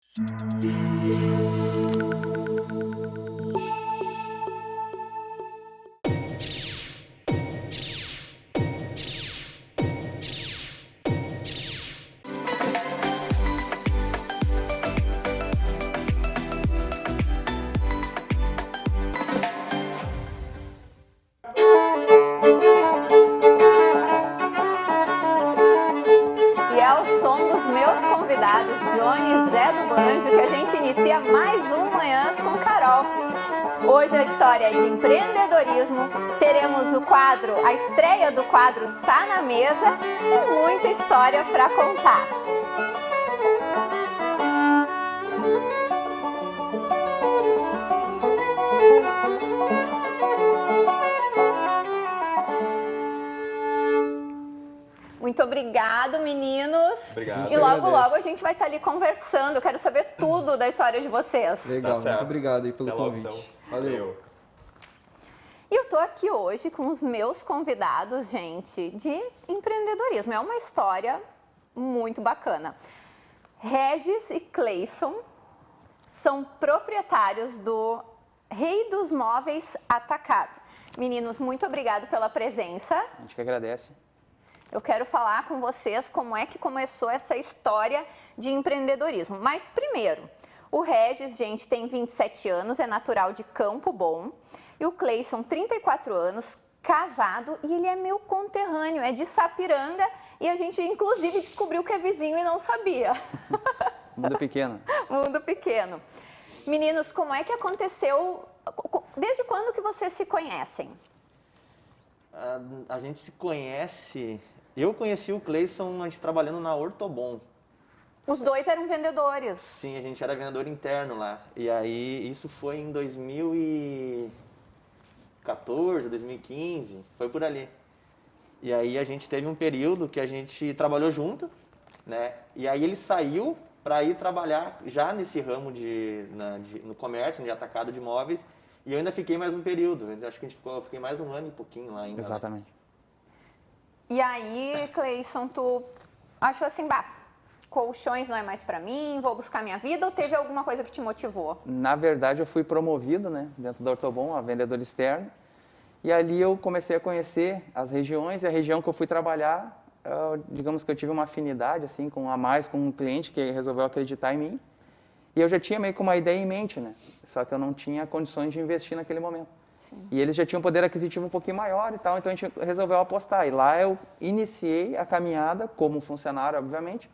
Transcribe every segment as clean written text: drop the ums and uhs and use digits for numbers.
E é o som dos meus convidados, Johnny e Zé do Banjo, que a gente inicia mais um Manhãs com Carol. Hoje a história é de empreendedorismo, teremos o quadro, a estreia do quadro Tá na Mesa e muita história para contar. Muito obrigado, meninos. Obrigado. E logo a gente vai estar ali conversando. Eu quero saber tudo da história de vocês. Legal, Tá certo. muito obrigado aí pelo Até logo, convite. então. Valeu. E eu tô aqui hoje com os meus convidados, gente, de empreendedorismo. É uma história muito bacana. Regis e Cleison são proprietários do Rei dos Móveis Atacado. Meninos, muito obrigado pela presença. A gente que agradece. Eu quero falar com vocês como é que começou essa história de empreendedorismo. Mas primeiro, o Regis, gente, tem 27 anos, é natural de Campo Bom. E o Cleison, 34 anos, casado, e ele é meu conterrâneo, é de Sapiranga. E a gente, inclusive, descobriu que é vizinho e não sabia. Mundo pequeno. Mundo pequeno. Meninos, como é que aconteceu? Desde quando que vocês se conhecem? A gente se conhece. Eu conheci o Cleison, a gente trabalhando na Ortobon. Os dois eram vendedores. Sim, a gente era vendedor interno lá. E aí, isso foi em 2014, 2015, foi por ali. E aí a gente teve um período que a gente trabalhou junto, né? E aí ele saiu para ir trabalhar já nesse ramo no comércio, de atacado de imóveis. E eu ainda fiquei mais um período. Eu acho que eu fiquei mais um ano e pouquinho lá ainda. Exatamente. Né? E aí, Cleison, tu achou assim, colchões não é mais pra mim, vou buscar minha vida, ou teve alguma coisa que te motivou? Na verdade, eu fui promovido, né, dentro da Ortobon, a vendedor externo. E ali eu comecei a conhecer as regiões, e a região que eu fui trabalhar, digamos que eu tive uma afinidade assim com um cliente que resolveu acreditar em mim. E eu já tinha meio que uma ideia em mente, né? Só que eu não tinha condições de investir naquele momento. Sim. E eles já tinham um poder aquisitivo um pouquinho maior e tal, então a gente resolveu apostar. E lá eu iniciei a caminhada como funcionário, obviamente,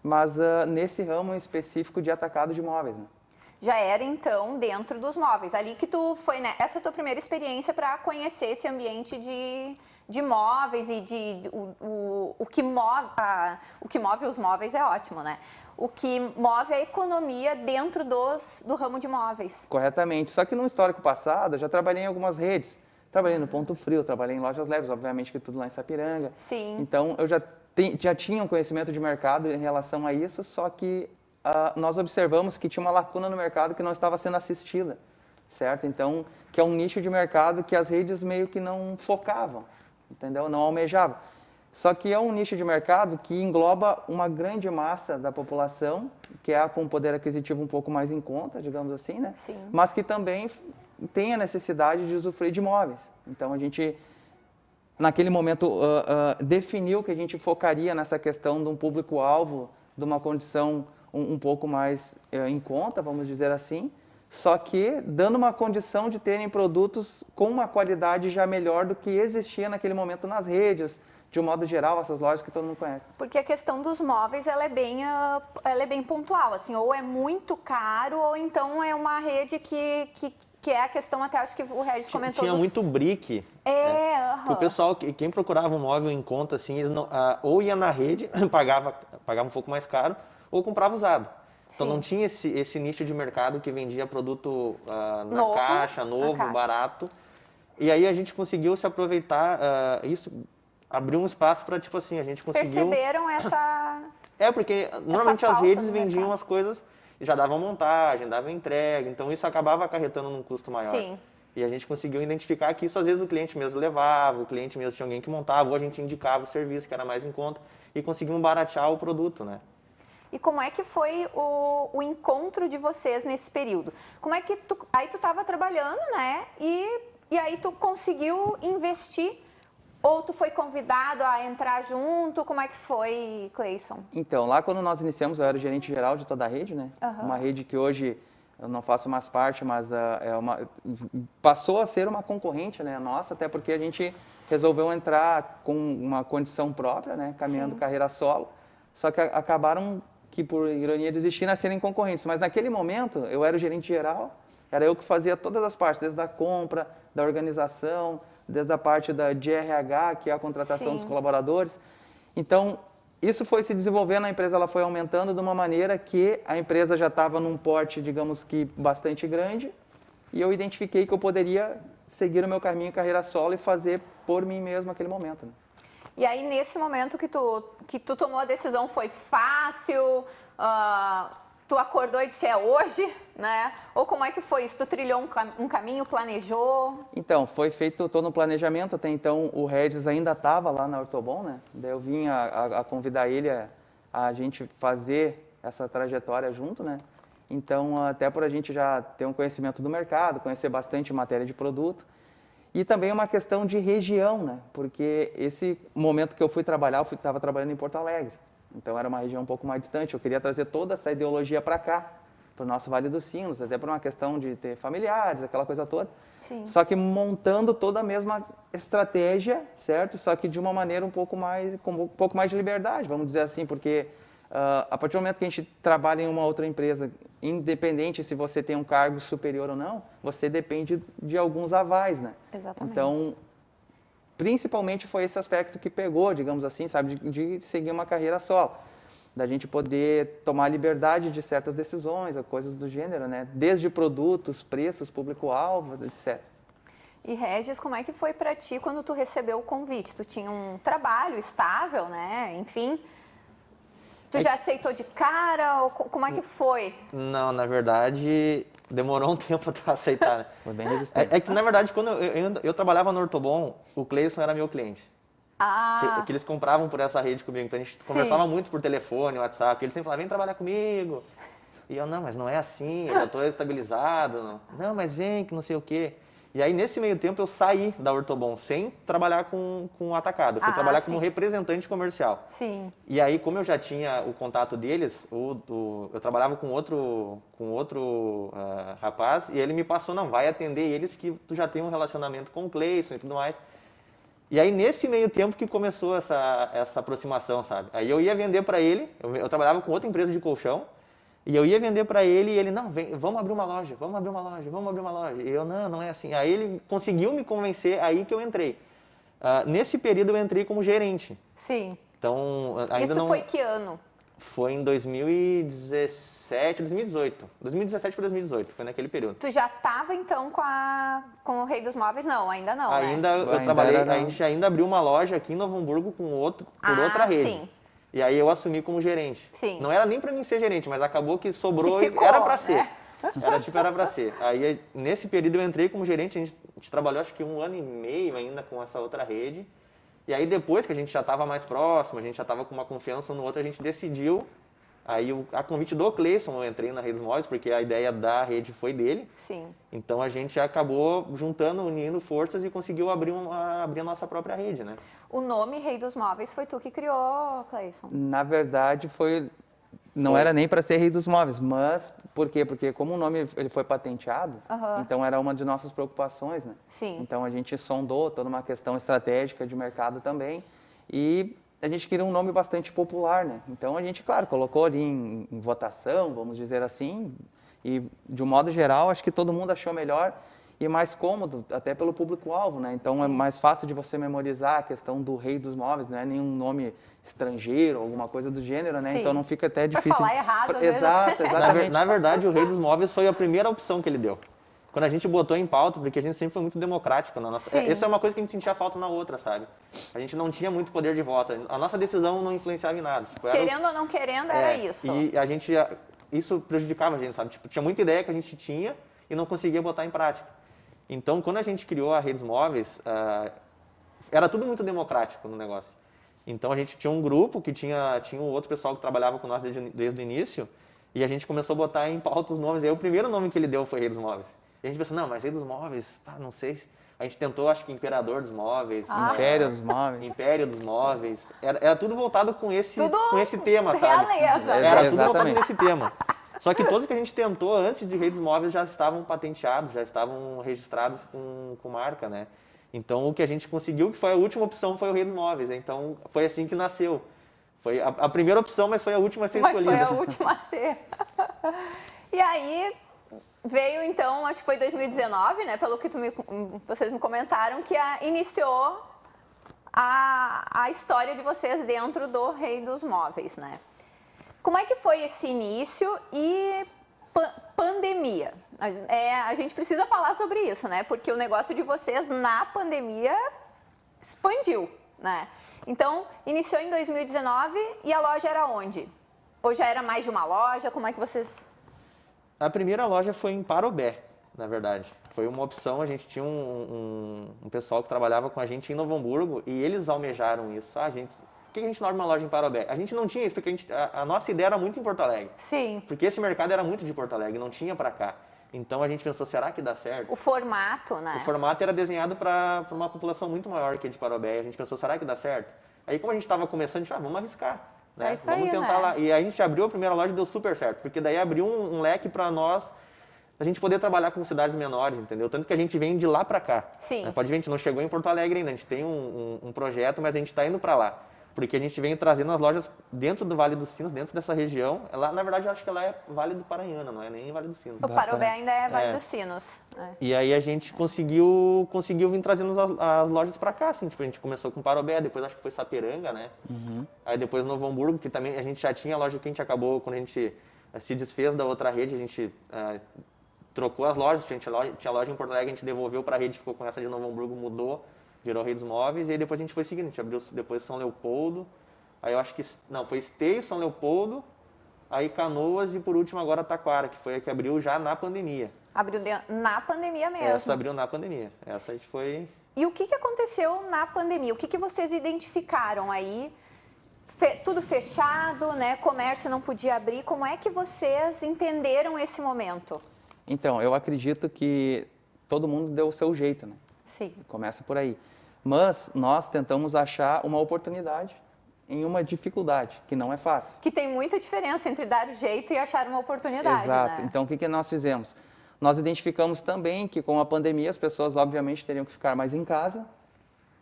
mas nesse ramo específico de atacado de imóveis, né? Já era, então, dentro dos móveis. Ali que tu foi, né? Essa é a tua primeira experiência para conhecer esse ambiente de móveis e o que move os móveis é ótimo, né? O que move a economia dentro do ramo de móveis. Corretamente. Só que no histórico passado, eu já trabalhei em algumas redes. Trabalhei no Ponto Frio, trabalhei em lojas leves, obviamente que tudo lá em Sapiranga. Sim. Então, eu já tinha um conhecimento de mercado em relação a isso, só que nós observamos que tinha uma lacuna no mercado que não estava sendo assistida, certo? Então, que é um nicho de mercado que as redes meio que não focavam, entendeu? Não almejavam. Só que é um nicho de mercado que engloba uma grande massa da população, que é com poder aquisitivo um pouco mais em conta, digamos assim, né? Sim. Mas que também tem a necessidade de usufruir de imóveis. Então, a gente, naquele momento, definiu que a gente focaria nessa questão de um público-alvo, de uma condição um pouco mais em conta, vamos dizer assim, só que dando uma condição de terem produtos com uma qualidade já melhor do que existia naquele momento nas redes, de um modo geral, essas lojas que todo mundo conhece. Porque a questão dos móveis, ela é bem pontual, assim, ou é muito caro, ou então é uma rede que é a questão, até acho que o Regis comentou. Tinha muito brick. Que o pessoal, quem procurava um móvel em conta, assim, eles não, ou ia na rede, pagava um pouco mais caro, ou comprava usado. Então, não tinha esse nicho de mercado que vendia produto na caixa, barato. E aí a gente conseguiu se aproveitar, isso abriu um espaço para, tipo assim, a gente conseguiu... Perceberam essa... porque normalmente as redes vendiam as coisas e já davam montagem, davam entrega, então isso acabava acarretando num custo maior. Sim. E a gente conseguiu identificar que isso às vezes o cliente mesmo levava, o cliente mesmo tinha alguém que montava, ou a gente indicava o serviço que era mais em conta e conseguimos baratear o produto, né? e como é que foi o encontro de vocês nesse período? Como é que aí tu estava trabalhando, né? E aí tu conseguiu investir ou tu foi convidado a entrar junto? Como é que foi, Cleison? Então, lá quando nós iniciamos, eu era o gerente geral de toda a rede, né? Uma rede que hoje eu não faço mais parte, mas passou a ser uma concorrente, né, nossa, até porque a gente resolveu entrar com uma condição própria, né, caminhando carreira solo, só que acabaram que, por ironia do destino, a serem concorrentes. Mas naquele momento, eu era o gerente geral, era eu que fazia todas as partes, desde a compra, da organização, desde a parte de RH, que é a contratação dos colaboradores. Então, isso foi se desenvolvendo, a empresa ela foi aumentando de uma maneira que a empresa já estava num porte, digamos que, bastante grande, e eu identifiquei que eu poderia seguir o meu caminho carreira solo e fazer por mim mesmo naquele momento. Né? E aí, nesse momento que tu tomou a decisão, foi fácil? Tu acordou e disse, é hoje, né? Ou como é que foi isso? Tu trilhou um caminho, planejou? Então, foi feito todo o planejamento. Até então, o Regis ainda estava lá na Ortobon, né? Daí eu vim a convidar ele a gente fazer essa trajetória junto, né? Então, até por a gente já ter um conhecimento do mercado, conhecer bastante matéria de produto. E também uma questão de região, né? Porque esse momento que eu fui trabalhar, eu estava trabalhando em Porto Alegre. Então, era uma região um pouco mais distante. Eu queria trazer toda essa ideologia para cá, para o nosso Vale dos Sinos, até por uma questão de ter familiares, aquela coisa toda. Sim. Só que montando toda a mesma estratégia, certo? Só que de uma maneira com um pouco mais de liberdade, vamos dizer assim, porque a partir do momento que a gente trabalha em uma outra empresa, independente se você tem um cargo superior ou não, você depende de alguns avais, né? Exatamente. Então, principalmente foi esse aspecto que pegou, digamos assim, sabe, de seguir uma carreira solo, da gente poder tomar liberdade de certas decisões, coisas do gênero, né? Desde produtos, preços, público-alvo, etc. E Regis, como é que foi para ti quando tu recebeu o convite? Tu tinha um trabalho estável, né? Enfim, tu já aceitou de cara? Ou como é que foi? Não, na verdade, demorou um tempo para aceitar, né? Foi bem resistente. É que, na verdade, quando eu trabalhava no Ortobon, o Cleison era meu cliente. Que eles compravam por essa rede comigo. Então, a gente conversava muito por telefone, WhatsApp. Eles sempre falavam, vem trabalhar comigo. E eu, não, mas não é assim, eu já estou estabilizado. Não, mas vem, que não sei o quê. E aí, nesse meio tempo, eu saí da Ortobon sem trabalhar com atacado. Eu fui trabalhar como representante comercial. Sim. E aí, como eu já tinha o contato deles, eu trabalhava com outro rapaz, e ele me passou, não, vai atender eles que tu já tem um relacionamento com o Cleison e tudo mais. E aí, nesse meio tempo que começou essa aproximação, sabe? Aí eu ia vender para ele, eu trabalhava com outra empresa de colchão, e eu ia vender para ele e ele, não, vem, vamos abrir uma loja, vamos abrir uma loja, vamos abrir uma loja. E eu, não é assim. Aí ele conseguiu me convencer, aí que eu entrei. Nesse período eu entrei como gerente. Sim. Então, ainda Isso foi que ano? Foi em 2017, 2018. 2017 para 2018, foi naquele período. Tu já estava então com o Rei dos Móveis? Não, ainda não, Ainda né? eu trabalhei, a gente ainda abriu uma loja aqui em Novo Hamburgo por outra rede. Sim. E aí eu assumi como gerente. Sim. Não era nem para mim ser gerente, mas acabou que sobrou E ficou, e era para ser. né? Era para ser. Aí nesse período eu entrei como gerente, a gente trabalhou acho que 1 ano e meio ainda com essa outra rede. E aí depois que a gente já estava mais próximo, a gente já estava com uma confiança um no outro, a gente decidiu. Aí a convite do Cleison eu entrei na Redes Móveis, porque a ideia da rede foi dele. Sim. Então a gente acabou juntando, unindo forças e conseguiu abrir a nossa própria rede, né? O nome Rei dos Móveis foi tu que criou, Cleison? Na verdade, não era nem para ser Rei dos Móveis, mas por quê? Porque como o nome ele foi patenteado, então era uma de nossas preocupações, né? Sim. Então a gente sondou toda uma questão estratégica de mercado também e a gente queria um nome bastante popular, né? Então a gente, claro, colocou ali em votação, vamos dizer assim, e de um modo geral acho que todo mundo achou melhor e mais cômodo, até pelo público-alvo, né? Então é mais fácil de você memorizar a questão do Rei dos Móveis, não é nenhum nome estrangeiro, alguma coisa do gênero, né? Sim. Então não fica até Pra difícil. falar errado, às Exato, vezes. exatamente. Na verdade, o Rei dos Móveis foi a primeira opção que ele deu. Quando a gente botou em pauta, porque a gente sempre foi muito democrático na nossa... Sim. Essa é uma coisa que a gente sentia falta na outra, sabe? A gente não tinha muito poder de voto. A nossa decisão não influenciava em nada. Tipo, Querendo ou não querendo, era isso. E a gente... Isso prejudicava a gente, sabe? Tipo, tinha muita ideia que a gente tinha e não conseguia botar em prática. Então, quando a gente criou a Redes Móveis, era tudo muito democrático no negócio. Então a gente tinha um grupo que tinha um outro pessoal que trabalhava com nós desde o início, e a gente começou a botar em pauta os nomes. E aí o primeiro nome que ele deu foi Rei dos Móveis. E a gente pensou, não, mas Rei dos Móveis, não sei. A gente tentou, acho que Imperador dos Móveis. Império dos Móveis. Império dos Móveis. Era tudo voltado com esse tema, sabe? Realeza. Era tudo voltado nesse tema. Só que todos que a gente tentou antes de Rei dos Móveis já estavam patenteados, já estavam registrados com marca, né? Então o que a gente conseguiu, que foi a última opção, foi o Rei dos Móveis. Então foi assim que nasceu. Foi a primeira opção, mas foi a última a ser escolhida. Mas foi a última a ser. E aí veio então, acho que foi 2019, né? Pelo que vocês me comentaram, que iniciou a história de vocês dentro do Rei dos Móveis, né? Como é que foi esse início e pandemia? A gente precisa falar sobre isso, né? Porque o negócio de vocês na pandemia expandiu, né? Então, iniciou em 2019 e a loja era onde? Ou já era mais de uma loja? Como é que vocês... A primeira loja foi em Parobé, na verdade. Foi uma opção, a gente tinha um pessoal que trabalhava com a gente em Novo Hamburgo e eles almejaram isso. Por que a gente não abre uma loja em Parobé? A gente não tinha isso, porque a nossa ideia era muito em Porto Alegre. Sim. Porque esse mercado era muito de Porto Alegre, não tinha para cá. Então a gente pensou, será que dá certo? O formato, né? O formato era desenhado para uma população muito maior que a de Parobé. A gente pensou, será que dá certo? Aí como a gente estava começando, a gente vamos arriscar. Né? É isso vamos aí, tentar né? lá. E a gente abriu a primeira loja e deu super certo, porque daí abriu um leque para nós, a gente poder trabalhar com cidades menores, entendeu? Tanto que a gente vem de lá para cá. Sim. Né? Pode ver, a gente não chegou em Porto Alegre ainda, a gente tem um projeto, mas a gente está indo para lá. Porque a gente vem trazendo as lojas dentro do Vale dos Sinos, dentro dessa região. Ela, na verdade, eu acho que ela é Vale do Paranhana, não é nem Vale dos Sinos. O Parobé ainda é Vale dos Sinos. Né? E aí a gente conseguiu vir trazendo as lojas para cá, assim. Tipo, a gente começou com Parobé, depois acho que foi Sapiranga, né? Uhum. Aí depois Novo Hamburgo, que também a gente já tinha loja que a gente acabou, quando a gente se desfez da outra rede, a gente trocou as lojas, tinha loja em Porto Alegre, a gente devolveu para a rede, ficou com essa de Novo Hamburgo, mudou. Virou Rei dos Móveis, e aí depois a gente foi seguindo, a gente abriu depois São Leopoldo, aí eu acho que, não, foi Esteio, São Leopoldo, aí Canoas e por último agora Taquara, que foi a que abriu já na pandemia. Abriu na pandemia mesmo. Essa abriu na pandemia, essa a gente foi... E o que aconteceu na pandemia? O que vocês identificaram aí? Tudo fechado, né? Comércio não podia abrir, como é que vocês entenderam esse momento? Então, eu acredito que todo mundo deu o seu jeito, né? Sim. Começa por aí. Mas nós tentamos achar uma oportunidade em uma dificuldade, que não é fácil. Que tem muita diferença entre dar o jeito e achar uma oportunidade, Exato. né? Então, o que nós fizemos? Nós identificamos também que com a pandemia as pessoas, obviamente, teriam que ficar mais em casa.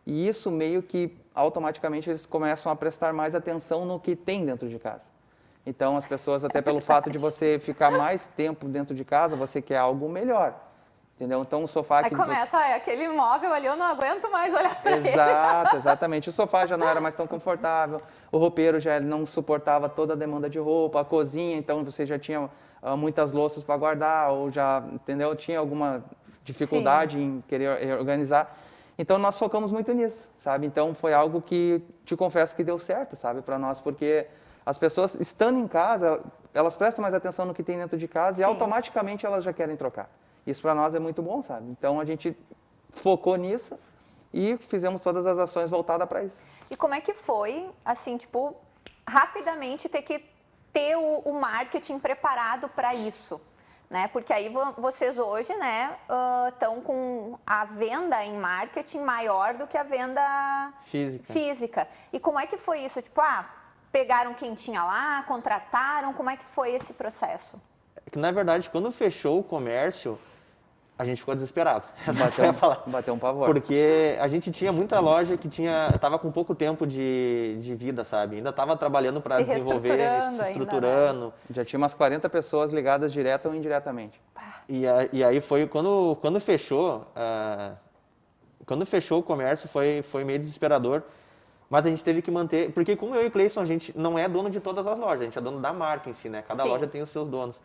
E isso meio que, automaticamente, eles começam a prestar mais atenção no que tem dentro de casa. Então, as pessoas, até pelo fato de você ficar mais tempo dentro de casa, você quer algo melhor. Entendeu? Então o sofá... Aí começa, aquele imóvel ali, eu não aguento mais olhar para ele. Exato, exatamente. O sofá já não era mais tão confortável, o roupeiro já não suportava toda a demanda de roupa, a cozinha, então você já tinha muitas louças para guardar, ou já, entendeu? Tinha alguma dificuldade Sim. em querer organizar. Então nós focamos muito nisso, sabe? Então foi algo que, te confesso que deu certo, sabe, para nós, porque as pessoas, estando em casa, elas prestam mais atenção no que tem dentro de casa Sim. e automaticamente elas já querem trocar. Isso para nós é muito bom, sabe? Então a gente focou nisso e fizemos todas as ações voltadas para isso. E como é que foi, assim, tipo, rapidamente ter que ter o marketing preparado para isso, né? Porque aí vocês hoje, né, estão com a venda em marketing maior do que a venda física. E como é que foi isso? Tipo, pegaram quem tinha lá, contrataram, como é que foi esse processo? Que na verdade, quando fechou o comércio, a gente ficou desesperado. Bateu um pavor. Porque a gente tinha muita loja que estava com pouco tempo de vida, sabe? Ainda estava trabalhando para desenvolver, se estruturando. Ainda, né? Já tinha umas 40 pessoas ligadas direta ou indiretamente. E aí foi quando fechou o comércio, foi meio desesperador. Mas a gente teve que manter, porque como eu e o Cleison, a gente não é dono de todas as lojas, a gente é dono da marca em si, né? Cada Sim. loja tem os seus donos.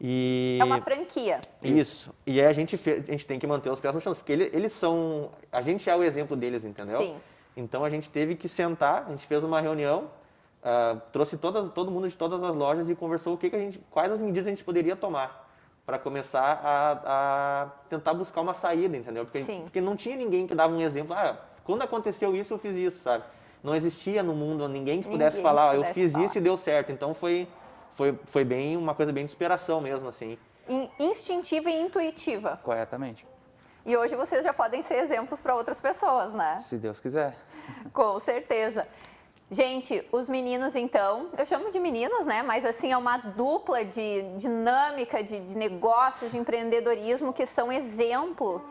É uma franquia. Isso. E aí a gente tem que manter os pés no chão, porque eles são... A gente é o exemplo deles, entendeu? Sim. Então a gente teve que sentar, a gente fez uma reunião, trouxe todo mundo de todas as lojas e conversou quais as medidas a gente poderia tomar para começar a tentar buscar uma saída, entendeu? Porque não tinha ninguém que dava um exemplo, quando aconteceu isso, eu fiz isso, sabe? não existia no mundo ninguém que pudesse falar, eu fiz isso e deu certo. Então foi bem uma coisa bem de inspiração mesmo, assim. Instintiva e intuitiva. Corretamente. E hoje vocês já podem ser exemplos para outras pessoas, né? Se Deus quiser. Com certeza. Gente, os meninos então, eu chamo de meninos, né? Mas assim, é uma dupla de dinâmica, de negócios, de empreendedorismo que são exemplo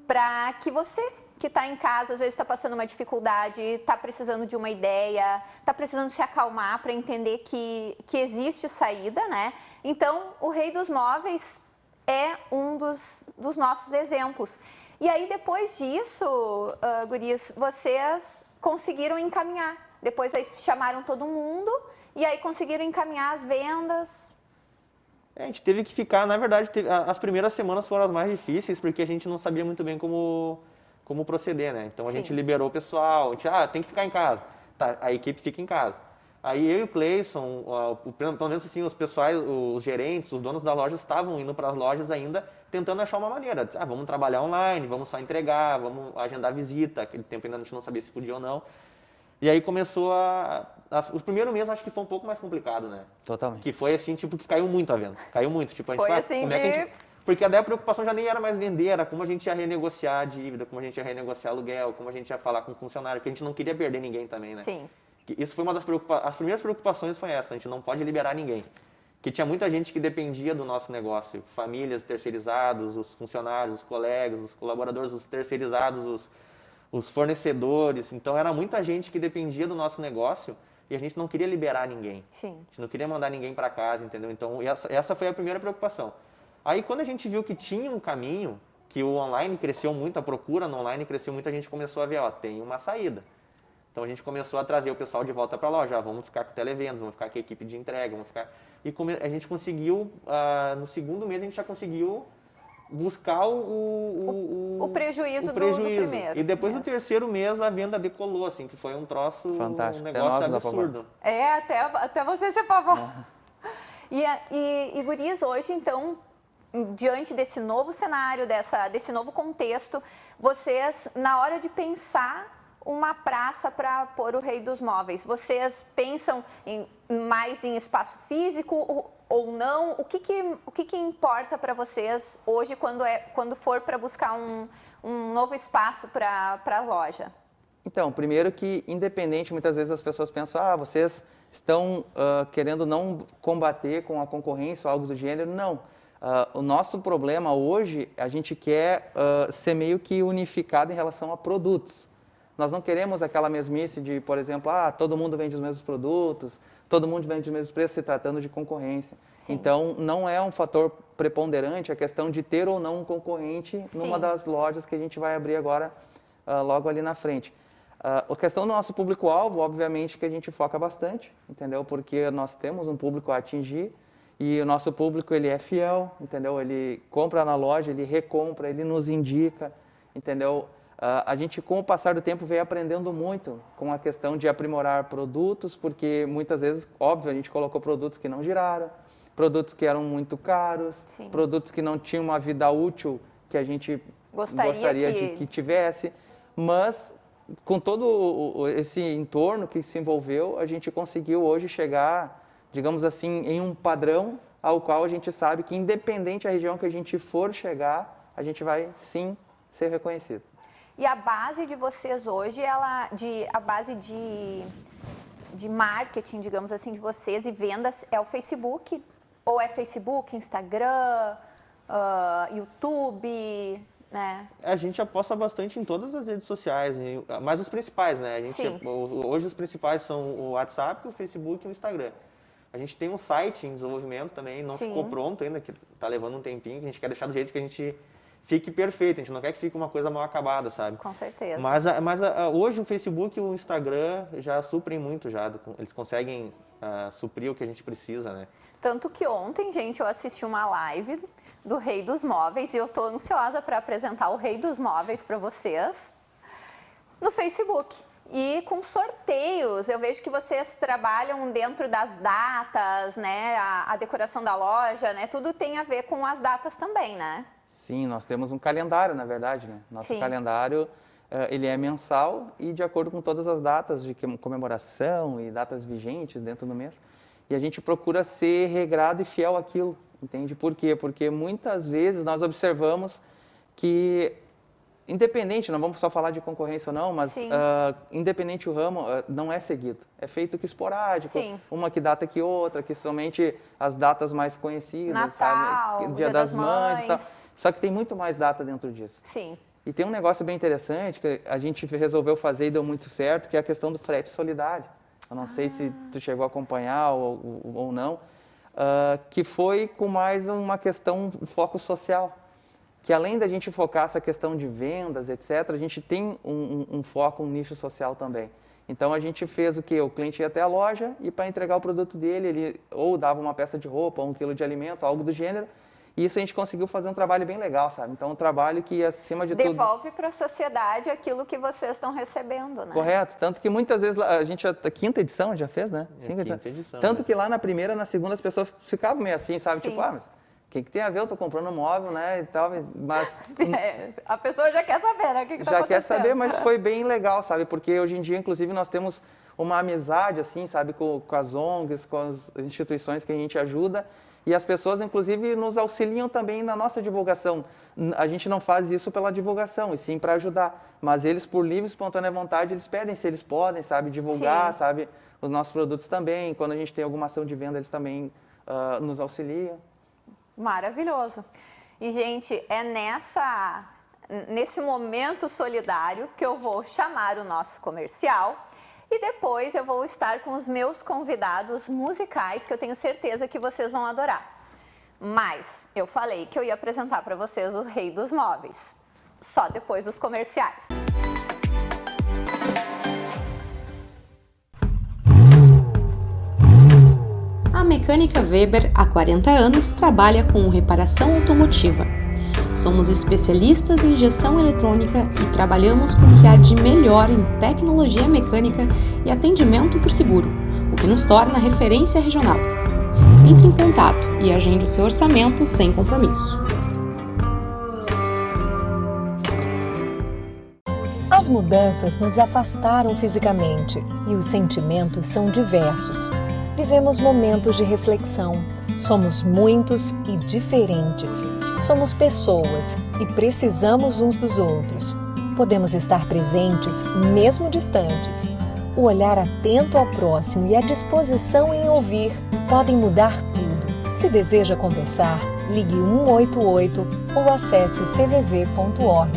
para que você que está em casa, às vezes está passando uma dificuldade, está precisando de uma ideia, está precisando se acalmar para entender que existe saída, né? Então, o Rei dos Móveis é um dos nossos exemplos. E aí, depois disso, guris, vocês conseguiram encaminhar. Depois aí chamaram todo mundo e aí conseguiram encaminhar as vendas. A gente teve que ficar, na verdade, as primeiras semanas foram as mais difíceis, porque a gente não sabia muito bem como proceder, né? Então a gente liberou o pessoal, a gente, tem que ficar em casa. Tá, a equipe fica em casa. Aí eu e o Cleison, pelo menos assim, os gerentes, os donos da loja estavam indo para as lojas ainda tentando achar uma maneira. Vamos trabalhar online, vamos só entregar, vamos agendar visita. Aquele tempo ainda a gente não sabia se podia ou não. E aí começou os primeiros meses acho que foi um pouco mais complicado, né? Totalmente. Que foi assim, tipo, que caiu muito a venda. Caiu muito. Tipo, a gente foi assim como é que a gente... Porque daí a preocupação já nem era mais vender, era como a gente ia renegociar a dívida, como a gente ia renegociar aluguel, como a gente ia falar com o funcionário, porque a gente não queria perder ninguém também, né? Sim. Isso foi uma das preocupações. As primeiras preocupações foi essa, a gente não pode liberar ninguém. Que tinha muita gente que dependia do nosso negócio, famílias terceirizados, os funcionários, os colegas, os colaboradores, os terceirizados, os fornecedores. Então era muita gente que dependia do nosso negócio e a gente não queria liberar ninguém. Sim. A gente não queria mandar ninguém para casa, entendeu? Então essa foi a primeira preocupação. Aí quando a gente viu que tinha um caminho, que o online cresceu muito, a procura no online cresceu muito, a gente começou a ver, tem uma saída. Então a gente começou a trazer o pessoal de volta para a loja, vamos ficar com televendas, vamos ficar com a equipe de entrega, vamos ficar... E a gente conseguiu, no segundo mês a gente já conseguiu buscar o prejuízo. Do primeiro. E depois do terceiro mês a venda decolou, assim, que foi um troço, fantástico. Um negócio absurdo. Até você se apavorou. E guris, hoje então, diante desse novo cenário, desse novo contexto, vocês, na hora de pensar uma praça para pôr o Rei dos Móveis, vocês pensam mais em espaço físico ou não? O que importa para vocês hoje quando for para buscar um novo espaço para a loja? Então, primeiro que, independente, muitas vezes as pessoas pensam, vocês estão querendo não combater com a concorrência ou algo do gênero. Não. O nosso problema hoje, a gente quer ser meio que unificado em relação a produtos. Nós não queremos aquela mesmice de, por exemplo, todo mundo vende os mesmos produtos, todo mundo vende os mesmos preços, se tratando de concorrência. Sim. Então, não é um fator preponderante a questão de ter ou não um concorrente numa das lojas que a gente vai abrir agora, logo ali na frente. A questão do nosso público-alvo, obviamente, que a gente foca bastante, entendeu? Porque nós temos um público a atingir e o nosso público, ele é fiel, entendeu? Ele compra na loja, ele recompra, ele nos indica, entendeu? A gente, com o passar do tempo, veio aprendendo muito com a questão de aprimorar produtos, porque muitas vezes, óbvio, a gente colocou produtos que não giraram, produtos que eram muito caros, Sim. produtos que não tinham uma vida útil que a gente gostaria que tivesse, mas com todo esse entorno que se envolveu, a gente conseguiu hoje chegar, digamos assim, em um padrão ao qual a gente sabe que, independente da região que a gente for chegar, a gente vai, sim, ser reconhecido. E a base de vocês hoje, a base de marketing, digamos assim, de vocês e vendas é o Facebook? Ou é Facebook, Instagram, YouTube, né? A gente aposta bastante em todas as redes sociais, mas as principais, né? Hoje os principais são o WhatsApp, o Facebook e o Instagram. A gente tem um site em desenvolvimento também, não ficou pronto ainda, que está levando um tempinho, que a gente quer deixar do jeito que a gente fique perfeito, a gente não quer que fique uma coisa mal acabada, sabe? Com certeza. Mas hoje o Facebook e o Instagram já suprem muito, eles conseguem suprir o que a gente precisa, né? Tanto que ontem, gente, eu assisti uma live do Rei dos Móveis e eu tô ansiosa para apresentar o Rei dos Móveis para vocês no Facebook. E com sorteios, eu vejo que vocês trabalham dentro das datas, né? A decoração da loja, né? Tudo tem a ver com as datas também, né? Sim, nós temos um calendário, na verdade, né? Nosso calendário, ele é mensal e de acordo com todas as datas de comemoração e datas vigentes dentro do mês. E a gente procura ser regrado e fiel àquilo, entende? Por quê? Porque muitas vezes nós observamos que, independente, não vamos só falar de concorrência ou não, mas independente o ramo, não é seguido. É feito que esporádico, Sim. uma que data que outra, que somente as datas mais conhecidas, Natal, sabe? Dia das Mães e tal. Só que tem muito mais data dentro disso. Sim. E tem um negócio bem interessante que a gente resolveu fazer e deu muito certo, que é a questão do frete solidário. Eu não sei se tu chegou a acompanhar ou não, que foi com mais uma questão, um foco social. Que além da gente focar essa questão de vendas, etc., a gente tem um foco, um nicho social também. Então a gente fez o quê? O cliente ia até a loja e para entregar o produto dele, ele ou dava uma peça de roupa, ou 1 quilo de alimento, algo do gênero. E isso a gente conseguiu fazer um trabalho bem legal, sabe? Então, um trabalho que, acima de tudo... Devolve para a sociedade aquilo que vocês estão recebendo, né? Correto. Tanto que muitas vezes, a gente, a quinta edição já fez, né? Quinta edição. Tanto né? que lá na primeira, na segunda, as pessoas ficavam meio assim, sabe? Sim. Tipo, mas o que tem a ver? Eu tô comprando um móvel, né? E tal, mas... A pessoa já quer saber, né? O que tá já acontecendo. quer saber, mas foi bem legal, sabe? Porque hoje em dia, inclusive, nós temos uma amizade, assim, sabe? Com as ONGs, com as instituições que a gente ajuda. E as pessoas, inclusive, nos auxiliam também na nossa divulgação. A gente não faz isso pela divulgação, e sim para ajudar. Mas eles, por livre e espontânea vontade, eles pedem se eles podem, sabe? Divulgar, Sim. sabe? Os nossos produtos também. Quando a gente tem alguma ação de venda, eles também nos auxiliam. Maravilhoso. E, gente, é nesse momento solidário que eu vou chamar o nosso comercial e depois eu vou estar com os meus convidados musicais que eu tenho certeza que vocês vão adorar. Mas eu falei que eu ia apresentar para vocês o Rei dos Móveis, só depois dos comerciais. A Mecânica Weber, há 40 anos, trabalha com reparação automotiva. Somos especialistas em injeção eletrônica e trabalhamos com o que há de melhor em tecnologia mecânica e atendimento por seguro, o que nos torna referência regional. Entre em contato e agende o seu orçamento sem compromisso. As mudanças nos afastaram fisicamente e os sentimentos são diversos. Vivemos momentos de reflexão. Somos muitos e diferentes. Somos pessoas e precisamos uns dos outros. Podemos estar presentes, mesmo distantes. O olhar atento ao próximo e a disposição em ouvir podem mudar tudo. Se deseja conversar, ligue 188 ou acesse cvv.org.br.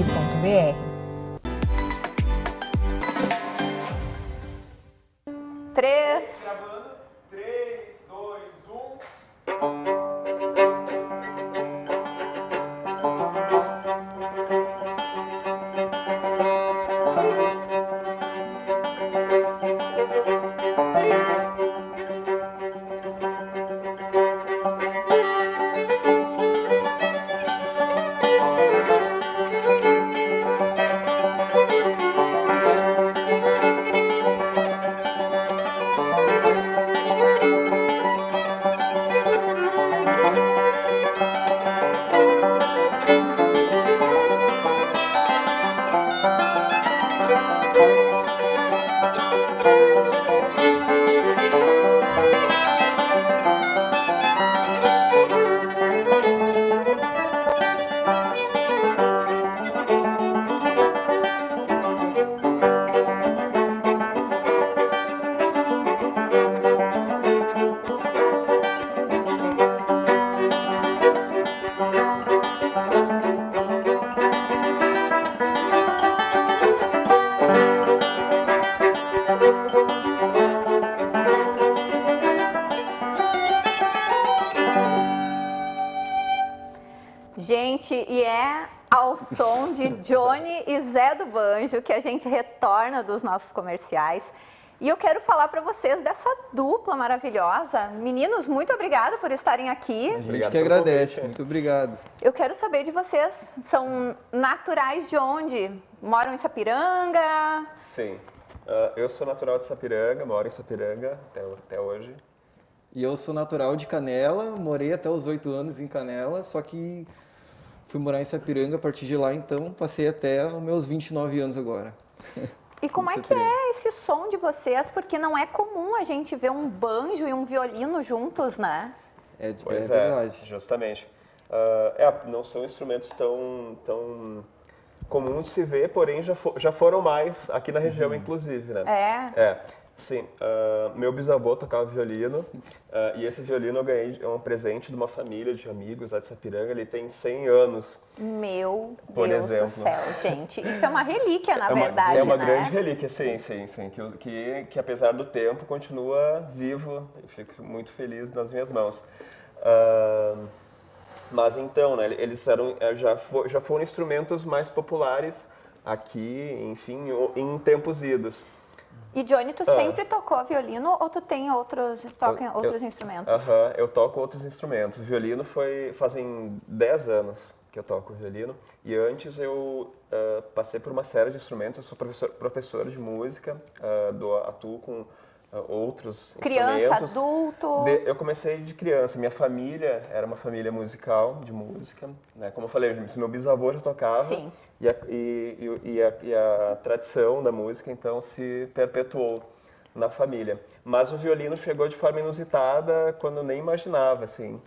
3, 3, 2, 1. Gente, e é ao som de Johnny e Zé do Banjo que a gente retorna dos nossos comerciais. E eu quero falar para vocês dessa dupla maravilhosa. Meninos, muito obrigada por estarem aqui. A gente que agradece, muito obrigado. Eu quero saber de vocês, são naturais de onde? Moram em Sapiranga? Sim. Eu sou natural de Sapiranga, moro em Sapiranga até hoje. E eu sou natural de Canela, morei até os 8 anos em Canela, só que fui morar em Sapiranga, a partir de lá, então, passei até os meus 29 anos agora. E como é que é esse som de vocês? Porque não é comum a gente ver um banjo e um violino juntos, né? Pois verdade. Justamente. Não são instrumentos tão comuns de se ver, porém já foram mais aqui na região, inclusive, né? Sim. Meu bisavô tocava violino e esse violino eu ganhei um presente de uma família de amigos lá de Sapiranga. Ele tem 100 anos. Meu Por Deus exemplo. do céu, gente. Isso é uma relíquia, na verdade, É uma né? grande relíquia, sim. Que apesar do tempo continua vivo. Eu fico muito feliz nas minhas mãos. Mas então, né, eles já foram instrumentos mais populares aqui, enfim, em tempos idos. E Johnny, tu sempre tocou violino ou tu tem outros instrumentos? Eu toco outros instrumentos. Violino fazem 10 anos que eu toco violino. E antes eu passei por uma série de instrumentos. Eu sou professor de música, atuo com outros Criança, instrumentos. adulto? Eu comecei de criança. Minha família era uma família musical, de música. Né? Como eu falei, meu bisavô já tocava. Sim. E a tradição da música, então, se perpetuou na família. Mas o violino chegou de forma inusitada, quando eu nem imaginava, assim.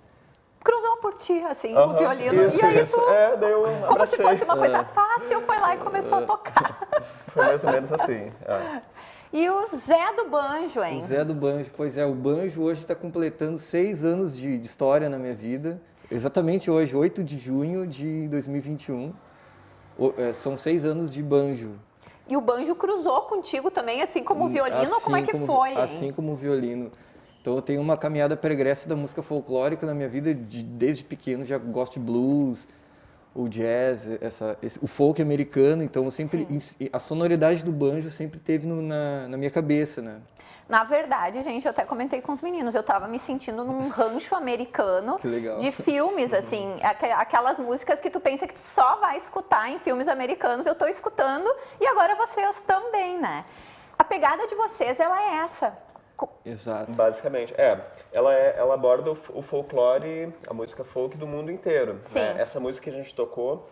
Cruzou por ti, assim, o violino. Isso, e aí isso. tu, Daí eu como abracei. se fosse uma coisa fácil, foi lá e começou a tocar. Foi mais ou menos assim. E o Zé do Banjo, hein? O Zé do Banjo, pois é, o banjo hoje está completando 6 anos de história na minha vida. Exatamente hoje, 8 de junho de 2021. São 6 anos de banjo. E o banjo cruzou contigo também, assim como o violino? Como é que foi, hein? Assim como o violino. Então eu tenho uma caminhada pregressa da música folclórica na minha vida, desde pequeno já gosto de blues, o jazz, o folk americano, então eu sempre, a sonoridade do banjo sempre teve na minha cabeça, né? Na verdade, gente, eu até comentei com os meninos, eu tava me sentindo num rancho americano de filmes, assim, aquelas músicas que tu pensa que tu só vai escutar em filmes americanos, eu tô escutando e agora vocês também, né? A pegada de vocês, ela é essa. Exato. Basicamente, ela aborda o folclore, a música folk do mundo inteiro. Sim. Né? Essa música que a gente tocou,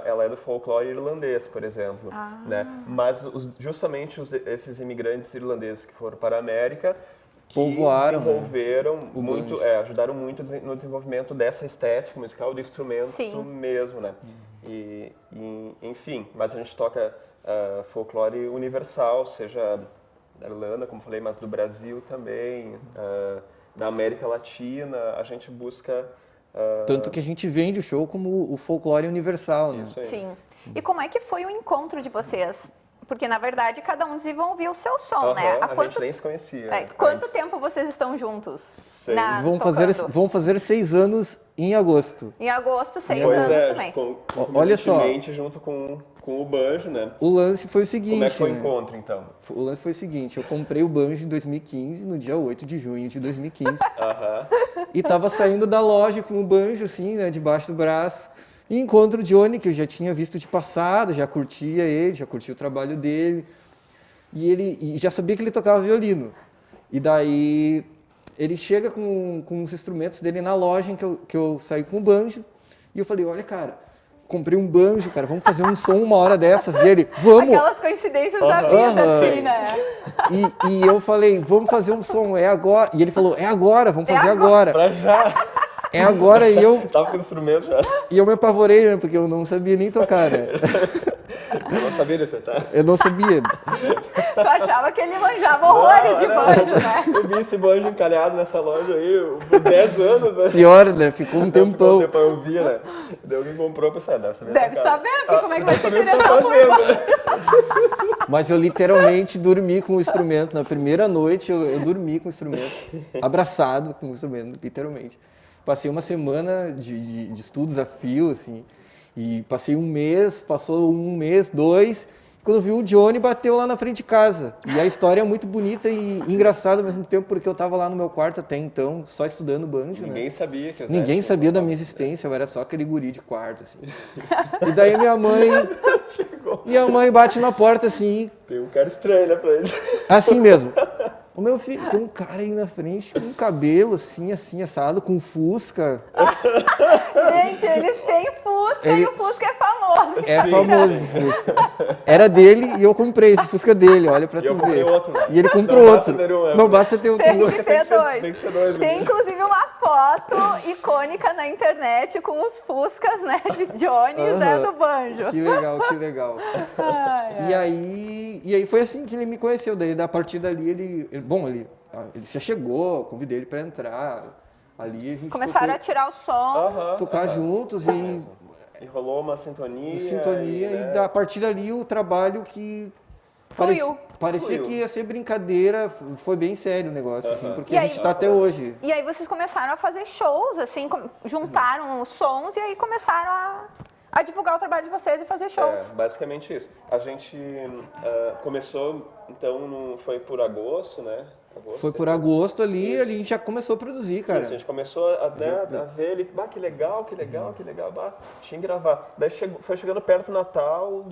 ela é do folclore irlandês, por exemplo. Né? Mas justamente esses imigrantes irlandeses que foram para a América, que povoaram, desenvolveram né? muito, ajudaram muito no desenvolvimento dessa estética musical, do instrumento mesmo, né? Enfim, mas a gente toca folclore universal, seja da Irlanda, como falei, mas do Brasil também, da América Latina, a gente busca... Tanto que a gente vende o show como o folclore universal, né? Isso aí. Sim. E como é que foi o encontro de vocês? Porque, na verdade, cada um desenvolvia o seu som, né? A gente nem se conhecia. Quanto tempo vocês estão juntos? Vão fazer 6 anos em agosto. Em agosto, 6 pois anos também. Olha só. Junto com o banjo, né? O lance foi o seguinte... Como é que foi o encontro, então? O lance foi o seguinte, eu comprei o banjo em 2015, no dia 8 de junho de 2015. E tava saindo da loja com o banjo, assim, né, debaixo do braço. E encontro o Johnny, que eu já tinha visto de passado, já curtia ele, já curtia o trabalho dele. E já sabia que ele tocava violino. E daí ele chega com os instrumentos dele na loja em que eu saí com o banjo. E eu falei, olha, cara, comprei um banjo, cara, vamos fazer um som uma hora dessas. E ele, vamos! Aquelas coincidências da vida, assim, né? E eu falei, vamos fazer um som, é agora. E ele falou, é agora, vamos fazer agora. Pra já! É agora, e eu... Tava com o instrumento já. E eu me apavorei, né, porque eu não sabia nem tocar, né? Eu não sabia desse, tá? Eu não sabia. Tu achava que ele manjava horrores de banjo, né? Eu vi esse banjo encalhado nessa loja aí por 10 anos, né? Pior, né? Ficou um tempão. Eu via, né? Daí alguém comprou e pensei, deve saber. Deve saber, porque como é que vai se interessar por fazendo. Mas eu literalmente dormi com o instrumento. Na primeira noite eu dormi com o instrumento, abraçado com o instrumento, literalmente. Passei uma semana de estudos a fio, assim, e passei passou um mês, 2, quando eu vi o Johnny, bateu lá na frente de casa. E a história é muito bonita e engraçada ao mesmo tempo, porque eu estava lá no meu quarto até então, só estudando banjo, Ninguém né? sabia que eu Ninguém sabia da minha existência, eu era só aquele guri de quarto, assim. E daí minha mãe bate na porta, assim... Tem um cara estranho, né, pra ele. Assim mesmo. meu filho, tem um cara aí na frente com cabelo assim, assado, com Fusca. Gente, eles têm Fusca e o Fusca é famoso. É famoso esse Fusca. Era dele e eu comprei esse Fusca dele, olha pra tu ver. Outro, né? E ele comprou outro. Não basta ter um Tem Fusca. que ter dois. Tem que ser dois. Tem inclusive uma foto icônica na internet com os Fuscas, né, de Johnny e Zé do Banjo. Que legal, que legal. E aí foi assim que ele me conheceu. Daí, a partir dali, ele se achegou, convidei ele para entrar. Ali a gente começaram a tirar o som. tocar juntos E rolou uma sintonia. E a partir dali o trabalho que parecia que ia ser brincadeira, foi bem sério o negócio, assim, porque a gente está até hoje. E aí vocês começaram a fazer shows, assim, juntaram os sons e aí começaram a divulgar o trabalho de vocês e fazer shows. Basicamente isso. A gente começou, então, foi por agosto, né? Foi por agosto ali, a gente já começou a produzir, cara. Isso, a gente começou a ver ele, que legal, tinha que gravar. Daí foi chegando perto do Natal,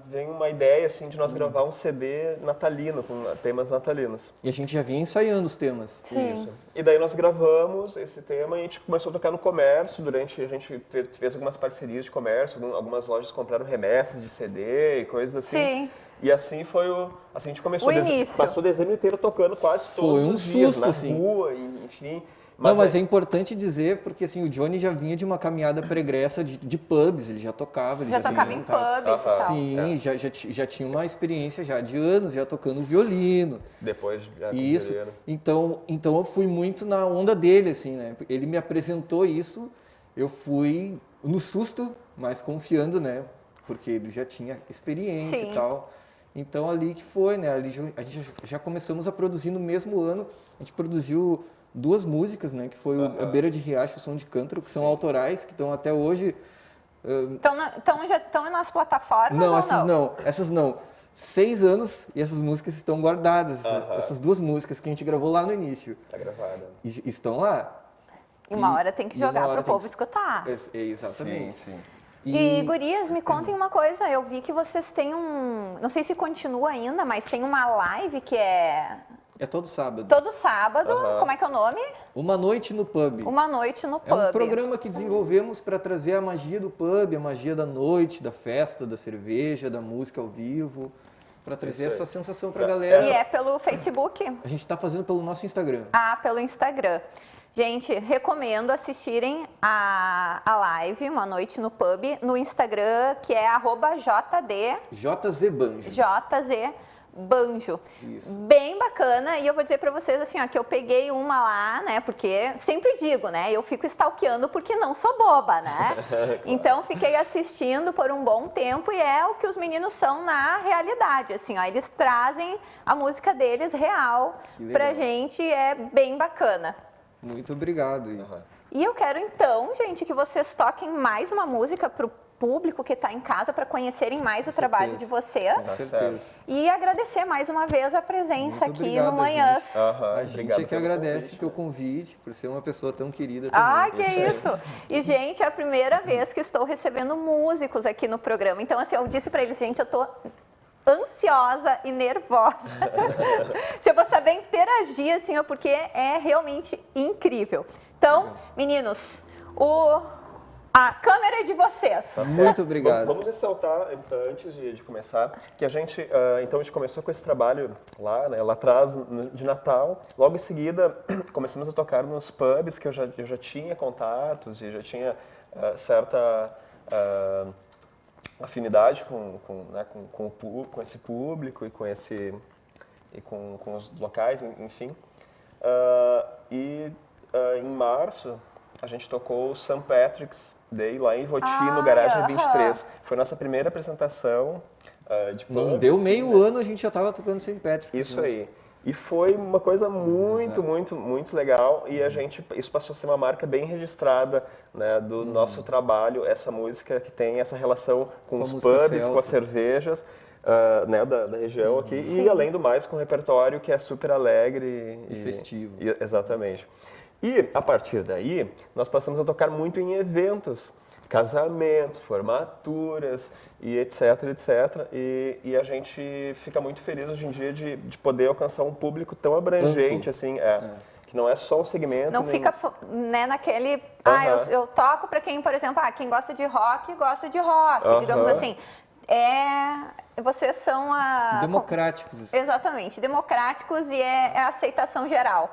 vem uma ideia, assim, de nós gravar um CD natalino, com temas natalinos. E a gente já vinha ensaiando os temas. Sim. Isso. E daí nós gravamos esse tema e a gente começou a tocar no comércio, a gente fez algumas parcerias de comércio, algumas lojas compraram remessas de CD e coisas assim. Sim. E assim foi a gente começou, passou dezembro inteiro tocando quase todos os dias, na rua, enfim. Mas é importante dizer, porque assim, o Johnny já vinha de uma caminhada pregressa de pubs, ele já tocava. Ele já tocava em pubs e tal. Sim, já tinha uma experiência já de anos, já tocando violino. Depois já isso. Então eu fui muito na onda dele, assim, né? Ele me apresentou isso, eu fui no susto, mas confiando, né? Porque ele já tinha experiência e tal. Então ali que foi, né? Ali a gente já começamos a produzir no mesmo ano. A gente produziu 2 músicas, né? Que foi A Beira de Riacho e o Som de Cântaro, que são autorais, que estão até hoje... Já estão nas plataformas? Não, essas não. 6 anos e essas músicas estão guardadas. Essas 2 músicas que a gente gravou lá no início. Tá gravada. E estão lá. E uma hora tem que jogar para o povo escutar. Exatamente. Sim. E gurias, me contem uma coisa, eu vi que vocês têm não sei se continua ainda, mas tem uma live que é... É todo sábado. Todo sábado, como é que é o nome? Uma Noite no Pub. Uma Noite no Pub. É um programa que desenvolvemos para trazer a magia do pub, a magia da noite, da festa, da cerveja, da música ao vivo, para trazer essa sensação para a galera. E é pelo Facebook? A gente está fazendo pelo nosso Instagram. Pelo Instagram. Gente, recomendo assistirem a live, Uma Noite no Pub, no Instagram, que é @JZBanjo. JZBanjo. Isso. Bem bacana, e eu vou dizer pra vocês assim, ó, que eu peguei uma lá, né, porque sempre digo, né, eu fico stalkeando porque não sou boba, né? Claro. Então fiquei assistindo por um bom tempo e é o que os meninos são na realidade, assim, ó, eles trazem a música deles real pra gente, é bem bacana. Muito obrigado. E eu quero então, gente, que vocês toquem mais uma música para o público que está em casa para conhecerem mais o trabalho de vocês. Com certeza. E agradecer mais uma vez a presença aqui no Manhãs. A gente é que agradece o teu convite, por ser uma pessoa tão querida também. Que isso! E, gente, é a primeira vez que estou recebendo músicos aqui no programa. Então, assim, eu disse para eles, gente, eu tô ansiosa e nervosa. Se eu vou saber interagir, assim, porque é realmente incrível. Então, meninos, a câmera é de vocês. Muito obrigado. Vamos ressaltar, antes de começar, que a gente começou com esse trabalho lá atrás, de Natal. Logo em seguida, começamos a tocar nos pubs, que eu já tinha contatos e já tinha certa... afinidade com esse público e com os locais, enfim. Em março, a gente tocou o St. Patrick's Day lá em Voti, no Garagem 23. Foi nossa primeira apresentação de pub. Não deu meio ano, a gente já estava tocando St. Patrick's. Isso aí. E foi uma coisa muito legal e isso passou a ser uma marca bem registrada, né, do nosso trabalho, essa música que tem essa relação com os pubs, com as cervejas, né, da região aqui, e além do mais com um repertório que é super alegre e festivo. Exatamente. E a partir daí, nós passamos a tocar muito em eventos. casamentos, formaturas e etc, etc. E a gente fica muito feliz hoje em dia de poder alcançar um público tão abrangente, assim, que não é só um segmento. Não fica, né, naquele... eu toco para quem, por exemplo, quem gosta de rock, digamos assim. Vocês são democráticos. Assim. Exatamente, democráticos e é a aceitação geral.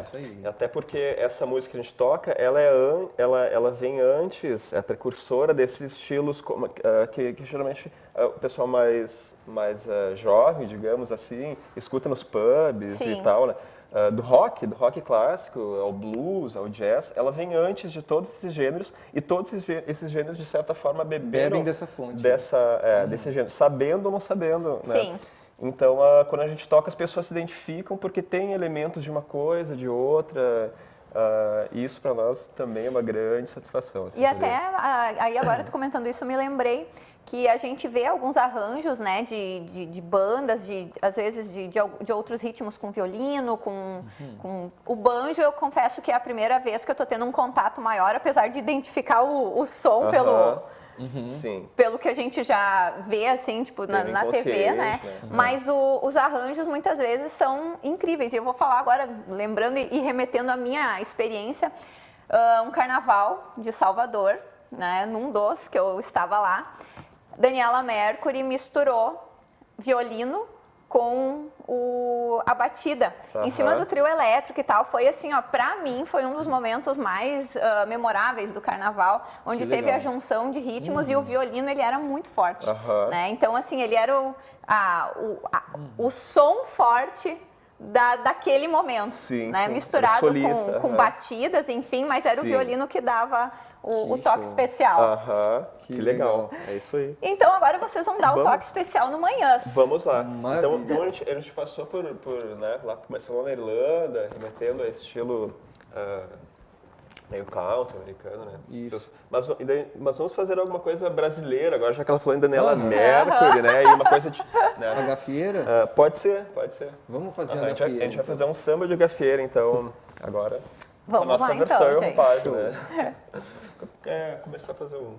Isso aí. Até porque essa música que a gente toca, ela vem antes, é precursora desses estilos que geralmente o pessoal mais jovem, digamos assim, escuta nos pubs e tal, né? Do rock clássico, ao blues, ao jazz, ela vem antes de todos esses gêneros e todos esses gêneros, de certa forma, bebem dessa fonte. Desse gênero, sabendo ou não sabendo, né? Sim. Então, quando a gente toca, as pessoas se identificam porque tem elementos de uma coisa, de outra, e isso para nós também é uma grande satisfação. Assim, e até, aí agora tu comentando isso, me lembrei que a gente vê alguns arranjos, né, de bandas, às vezes de outros ritmos com violino, com o banjo. Eu confesso que é a primeira vez que eu estou tendo um contato maior, apesar de identificar o som pelo que a gente já vê, assim, tipo, na TV, né? Mas os arranjos, muitas vezes, são incríveis. E eu vou falar agora, lembrando e remetendo à minha experiência, um carnaval de Salvador, né, num dos que eu estava lá. Daniela Mercury misturou violino com a batida em cima do trio elétrico e tal. Foi assim, pra mim, foi um dos momentos mais memoráveis do carnaval, onde teve a junção de ritmos e o violino, ele era muito forte, né? Então, assim, ele era o som forte daquele momento, né? Misturado com batidas, enfim, mas era o violino que dava o toque especial. Que legal. É isso aí. Então agora vocês vão dar o toque especial no Manhãs. Vamos lá. Então a gente passou por né, lá começando na Irlanda, remetendo a estilo meio country americano, né? Isso. Mas vamos fazer alguma coisa brasileira agora, já que ela falou em Daniela Mercury, né? E uma coisa de... Né? A gafieira? Pode ser. Vamos fazer a gafieira. A gente vai fazer um samba de gafieira, então, agora. Vamos a nossa lá, versão então, é um parte, né? Começar a fazer um...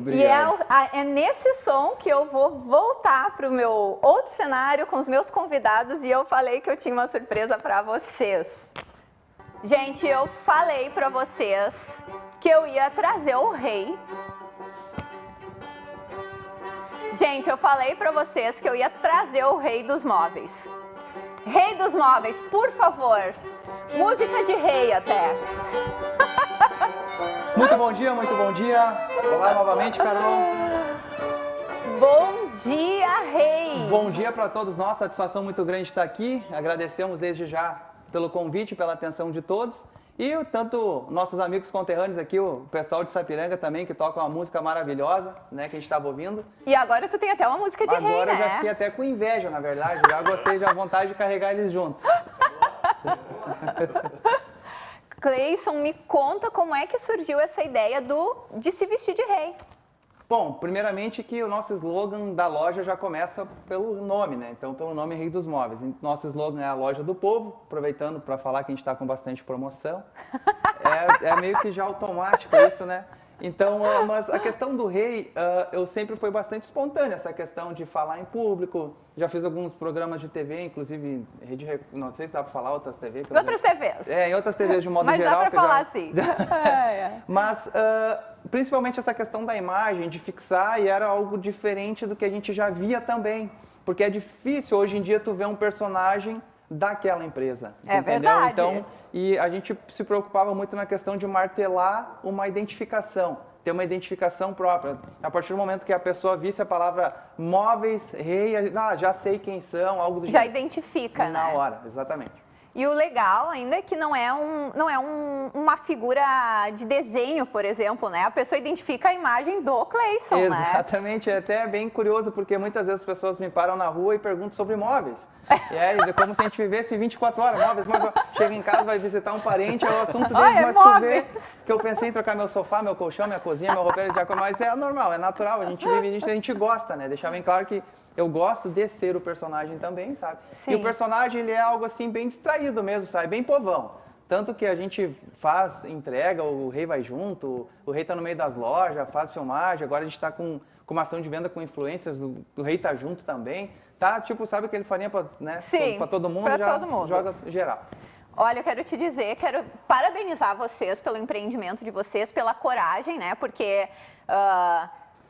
E é nesse som que eu vou voltar para o meu outro cenário com os meus convidados e eu falei que eu tinha uma surpresa para vocês. Gente, eu falei para vocês que eu ia trazer o rei. Gente, eu falei para vocês que eu ia trazer o rei dos móveis. Rei dos móveis, por favor. Música de rei até. Muito bom dia, muito bom dia. Olá novamente, Carol. Bom dia, rei. Bom dia para todos nós, satisfação muito grande estar aqui. Agradecemos desde já pelo convite, pela atenção de todos. E tanto nossos amigos conterrâneos aqui, o pessoal de Sapiranga também, que toca uma música maravilhosa, né, que a gente estava ouvindo. E agora tu tem até uma música de rei, né? Agora eu já fiquei até com inveja, na verdade. Já gostei, já vontade de carregar eles juntos. Cleison, me conta como é que surgiu essa ideia de se vestir de rei. Bom, primeiramente que o nosso slogan da loja já começa pelo nome, né? Então, pelo nome Rei dos Móveis. Nosso slogan é a Loja do Povo, aproveitando para falar que a gente está com bastante promoção. É meio que já automático isso, né? Então, mas a questão do rei, eu sempre fui bastante espontânea, essa questão de falar em público. Já fiz alguns programas de TV, inclusive, não sei se dá para falar outras TVs. Em outras TVs. Em outras TVs de modo mas geral. Mas dá para falar assim. Mas, principalmente essa questão da imagem, de fixar, e era algo diferente do que a gente já via também. Porque é difícil, hoje em dia, tu ver um personagem daquela empresa. É entendeu? verdade. Então, e a gente se preocupava muito na questão de martelar uma identificação, ter uma identificação própria. A partir do momento que a pessoa visse a palavra móveis, rei, já sei quem são, algo do já jeito. Identifica, na né? hora, exatamente. E o legal ainda é que não é uma figura de desenho, por exemplo, né? A pessoa identifica a imagem do Cleison, né? Exatamente, é até bem curioso, porque muitas vezes as pessoas me param na rua e perguntam sobre móveis. E é como se a gente vivesse 24 horas, móveis. Chega em casa, vai visitar um parente, é o assunto deles, mas tu vê que eu pensei em trocar meu sofá, meu colchão, minha cozinha, meu roupeiro de jacó, mas é normal, é natural, a gente vive, a gente gosta, né? Deixar bem claro que eu gosto de ser o personagem também, sabe? Sim. E o personagem, ele é algo assim, bem distraído mesmo, sabe? Bem povão. Tanto que a gente faz entrega, o rei vai junto, o rei tá no meio das lojas, faz filmagem, agora a gente tá com uma ação de venda com influencers, o rei tá junto também. Tá, tipo, sabe o que ele faria pra, né? Sim, pra todo mundo, pra já todo mundo. Joga geral. Olha, eu quero te dizer, quero parabenizar vocês pelo empreendimento de vocês, pela coragem, né? Porque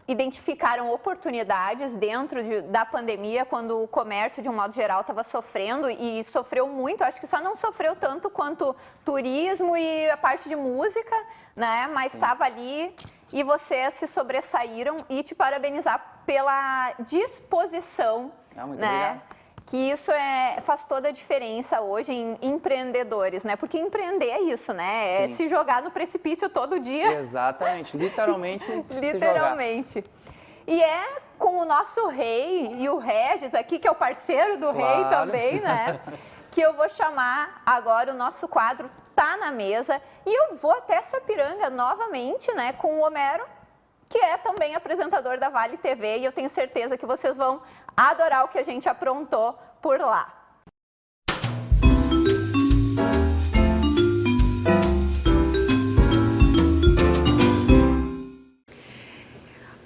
identificaram oportunidades dentro da pandemia, quando o comércio, de um modo geral, estava sofrendo e sofreu muito. Acho que só não sofreu tanto quanto turismo e a parte de música, né? Mas estava ali e vocês se sobressaíram, e te parabenizar pela disposição, muito né? obrigado. Que isso faz toda a diferença hoje em empreendedores, né? Porque empreender é isso, né? Sim. É se jogar no precipício todo dia. Exatamente, literalmente. Literalmente. E é com o nosso rei e o Regis aqui, que é o parceiro do rei também, né? Que eu vou chamar agora o nosso quadro Tá na Mesa. E eu vou até Sapiranga novamente, né? Com o Homero, que é também apresentador da Vale TV. E eu tenho certeza que vocês vão adorar o que a gente aprontou por lá.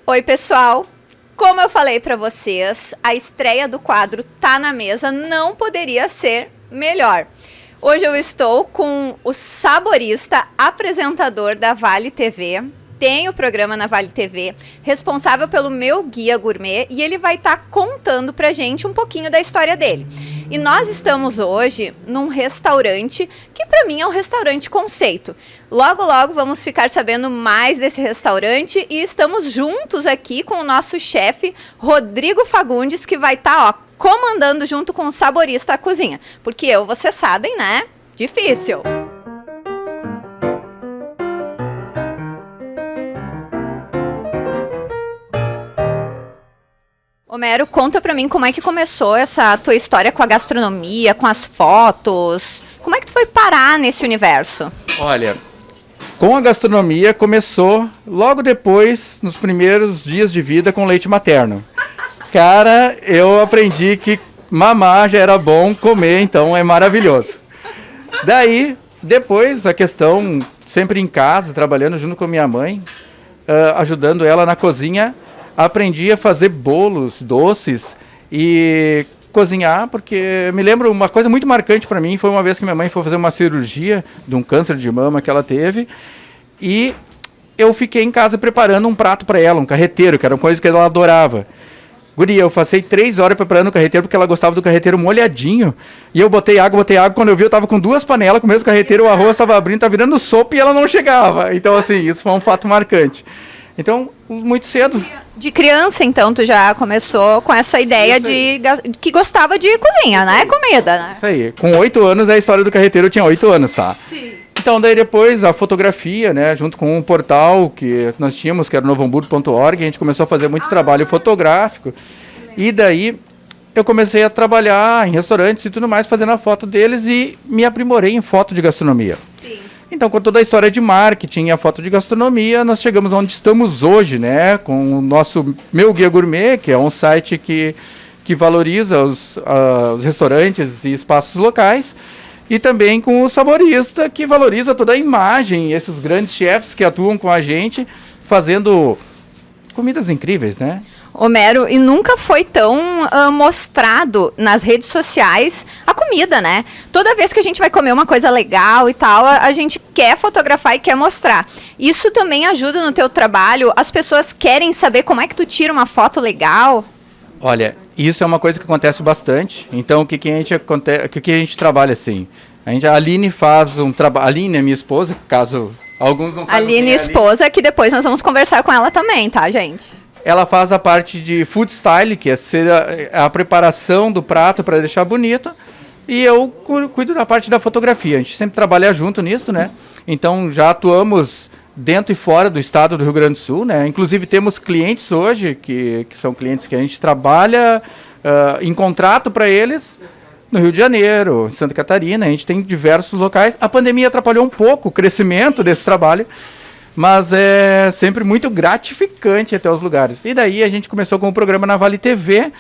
Oi, pessoal! Como eu falei para vocês, a estreia do quadro Tá na Mesa não poderia ser melhor. Hoje eu estou com o saborista, apresentador da Vale TV, tem o programa na Vale TV, responsável pelo Meu Guia Gourmet, e ele vai estar contando pra gente um pouquinho da história dele. E nós estamos hoje num restaurante que para mim é um restaurante conceito. Logo, logo vamos ficar sabendo mais desse restaurante, e estamos juntos aqui com o nosso chefe, Rodrigo Fagundes, que vai estar, comandando junto com o saborista a cozinha. Porque vocês sabem, né? Difícil. Homero, conta pra mim como é que começou essa tua história com a gastronomia, com as fotos. Como é que tu foi parar nesse universo? Olha, com a gastronomia começou logo depois, nos primeiros dias de vida, com leite materno. Cara, eu aprendi que mamar já era bom, comer então é maravilhoso. Daí, depois, a questão, sempre em casa, trabalhando junto com a minha mãe, ajudando ela na cozinha, aprendi a fazer bolos, doces e cozinhar, porque me lembro uma coisa muito marcante para mim, foi uma vez que minha mãe foi fazer uma cirurgia de um câncer de mama que ela teve, e eu fiquei em casa preparando um prato para ela, um carreteiro, que era uma coisa que ela adorava. Guria, eu passei 3 horas preparando o carreteiro, porque ela gostava do carreteiro molhadinho, e eu botei água, quando eu vi eu tava com 2 panelas, com o mesmo carreteiro, o arroz tava abrindo, tava virando sopa e ela não chegava. Então assim, isso foi um fato marcante. Então, muito cedo. De criança, então, tu já começou com essa ideia de que gostava de cozinha, né? Comida, né? Isso aí. Com 8 anos, a história do carreteiro eu tinha 8 anos, tá? Sim. Então, daí depois a fotografia, né, junto com um portal que nós tínhamos, que era novohamburgo.org, a gente começou a fazer muito trabalho fotográfico. E daí eu comecei a trabalhar em restaurantes e tudo mais, fazendo a foto deles e me aprimorei em foto de gastronomia. Sim. Então, com toda a história de marketing e a foto de gastronomia, nós chegamos onde estamos hoje, né, com o nosso Meu Guia Gourmet, que é um site que valoriza os restaurantes e espaços locais, e também com o Saborista, que valoriza toda a imagem, esses grandes chefs que atuam com a gente, fazendo comidas incríveis, né? Homero, e nunca foi tão mostrado nas redes sociais a comida, né? Toda vez que a gente vai comer uma coisa legal e tal, a gente quer fotografar e quer mostrar. Isso também ajuda no teu trabalho? As pessoas querem saber como é que tu tira uma foto legal? Olha, isso é uma coisa que acontece bastante. Então, o que a gente trabalha assim? A Aline faz um trabalho... A Aline é minha esposa, caso alguns não saibam. Aline, esposa, que depois nós vamos conversar com ela também, tá, gente? Ela faz a parte de food style, que é a preparação do prato para deixar bonito. E eu cuido da parte da fotografia. A gente sempre trabalha junto nisso, né? Então, já atuamos dentro e fora do estado do Rio Grande do Sul, né? Inclusive temos clientes hoje, que são clientes que a gente trabalha em contrato para eles no Rio de Janeiro, em Santa Catarina, a gente tem diversos locais. A pandemia atrapalhou um pouco o crescimento desse trabalho, mas é sempre muito gratificante até os lugares. E daí a gente começou com o programa na Vale TV,